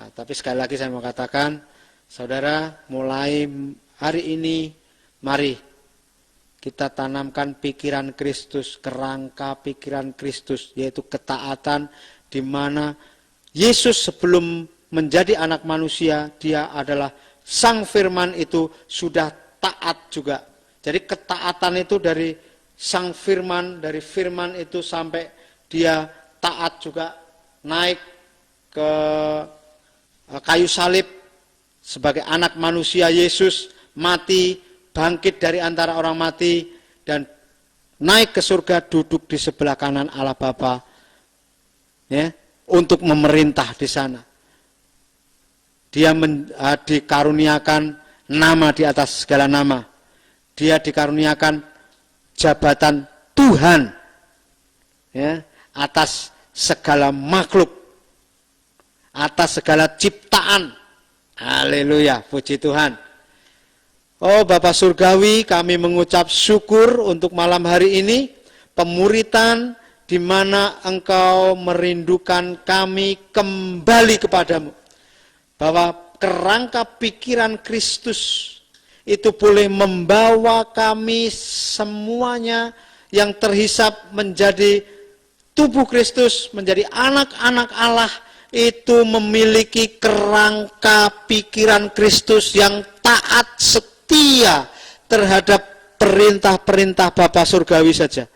Tapi sekali lagi saya mau katakan, saudara, mulai hari ini, mari kita tanamkan pikiran Kristus, kerangka pikiran Kristus, yaitu ketaatan, di mana Yesus sebelum menjadi anak manusia, Dia adalah Sang Firman, itu sudah taat juga. Jadi ketaatan itu dari Sang Firman, dari Firman itu sampai Dia taat juga, naik ke kayu salib, sebagai anak manusia Yesus, mati, bangkit dari antara orang mati, dan naik ke surga, duduk di sebelah kanan Allah Bapa, ya, untuk memerintah di sana. Dia dikaruniakan nama di atas segala nama. Dia dikaruniakan jabatan Tuhan. Ya, atas segala makhluk, atas segala ciptaan. Haleluya, puji Tuhan. Oh Bapa Surgawi, kami mengucap syukur untuk malam hari ini, pemuritan di mana Engkau merindukan kami kembali kepadamu. Bahwa kerangka pikiran Kristus itu boleh membawa kami semuanya yang terhisap menjadi tubuh Kristus, menjadi anak-anak Allah, itu memiliki kerangka pikiran Kristus yang taat setia terhadap perintah-perintah Bapa Surgawi saja.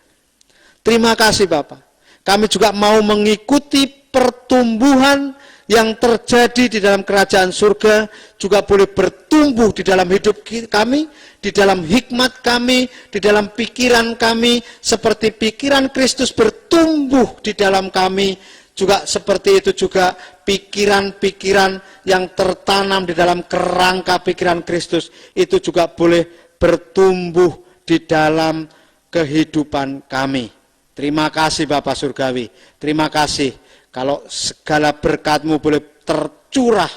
Terima kasih Bapa. Kami juga mau mengikuti pertumbuhan yang terjadi di dalam kerajaan surga, juga boleh bertumbuh di dalam hidup kami, di dalam hikmat kami, di dalam pikiran kami, seperti pikiran Kristus bertumbuh di dalam kami, juga seperti itu juga pikiran-pikiran yang tertanam di dalam kerangka pikiran Kristus, itu juga boleh bertumbuh di dalam kehidupan kami. Terima kasih Bapa Surgawi, terima kasih. Kalau segala berkat-Mu boleh tercurah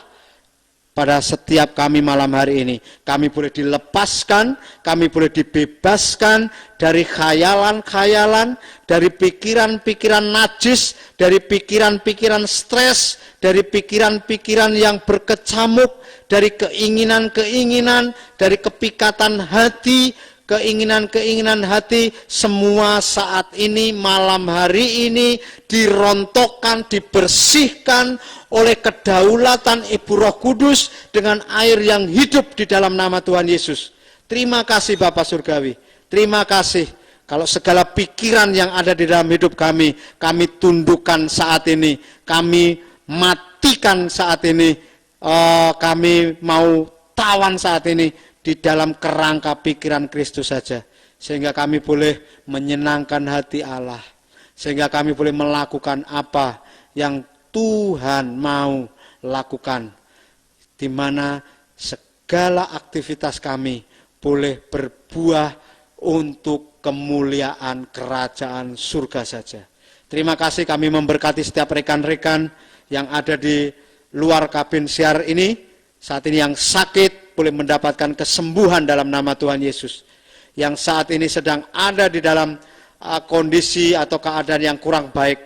pada setiap kami malam hari ini. Kami boleh dilepaskan, kami boleh dibebaskan dari khayalan-khayalan, dari pikiran-pikiran najis, dari pikiran-pikiran stres, dari pikiran-pikiran yang berkecamuk, dari keinginan-keinginan, dari kepikatan hati, keinginan-keinginan hati, semua saat ini, malam hari ini, dirontokkan, dibersihkan oleh kedaulatan Ibu Roh Kudus dengan air yang hidup di dalam nama Tuhan Yesus. Terima kasih Bapa Surgawi, terima kasih. Kalau segala pikiran yang ada di dalam hidup kami tundukkan saat ini, kami matikan saat ini, kami mau tawan saat ini, di dalam kerangka pikiran Kristus saja. Sehingga kami boleh menyenangkan hati Allah. Sehingga kami boleh melakukan apa yang Tuhan mau lakukan. Di mana segala aktivitas kami boleh berbuah untuk kemuliaan kerajaan surga saja. Terima kasih, kami memberkati setiap rekan-rekan yang ada di luar kabin siar ini. Saat ini yang sakit boleh mendapatkan kesembuhan dalam nama Tuhan Yesus. Yang saat ini sedang ada di dalam kondisi atau keadaan yang kurang baik,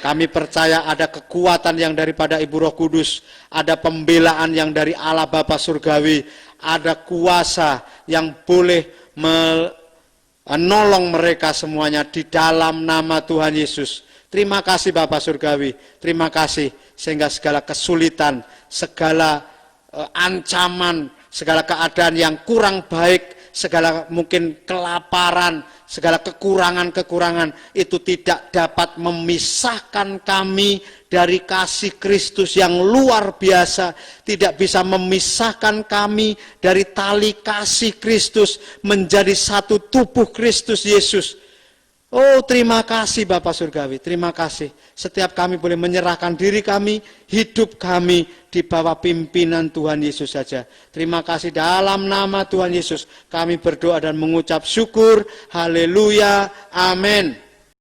kami percaya ada kekuatan yang daripada Ibu Roh Kudus, ada pembelaan yang dari Allah Bapa Surgawi, ada kuasa yang boleh menolong mereka semuanya di dalam nama Tuhan Yesus. Terima kasih Bapa Surgawi, terima kasih, sehingga segala kesulitan, segala ancaman, segala keadaan yang kurang baik, segala mungkin kelaparan, segala kekurangan-kekurangan itu tidak dapat memisahkan kami dari kasih Kristus yang luar biasa, tidak bisa memisahkan kami dari tali kasih Kristus menjadi satu tubuh Kristus Yesus. Oh, terima kasih Bapa Surgawi, terima kasih. Setiap kami boleh menyerahkan diri kami, hidup kami di bawah pimpinan Tuhan Yesus saja. Terima kasih, dalam nama Tuhan Yesus kami berdoa dan mengucap syukur. Haleluya, amin.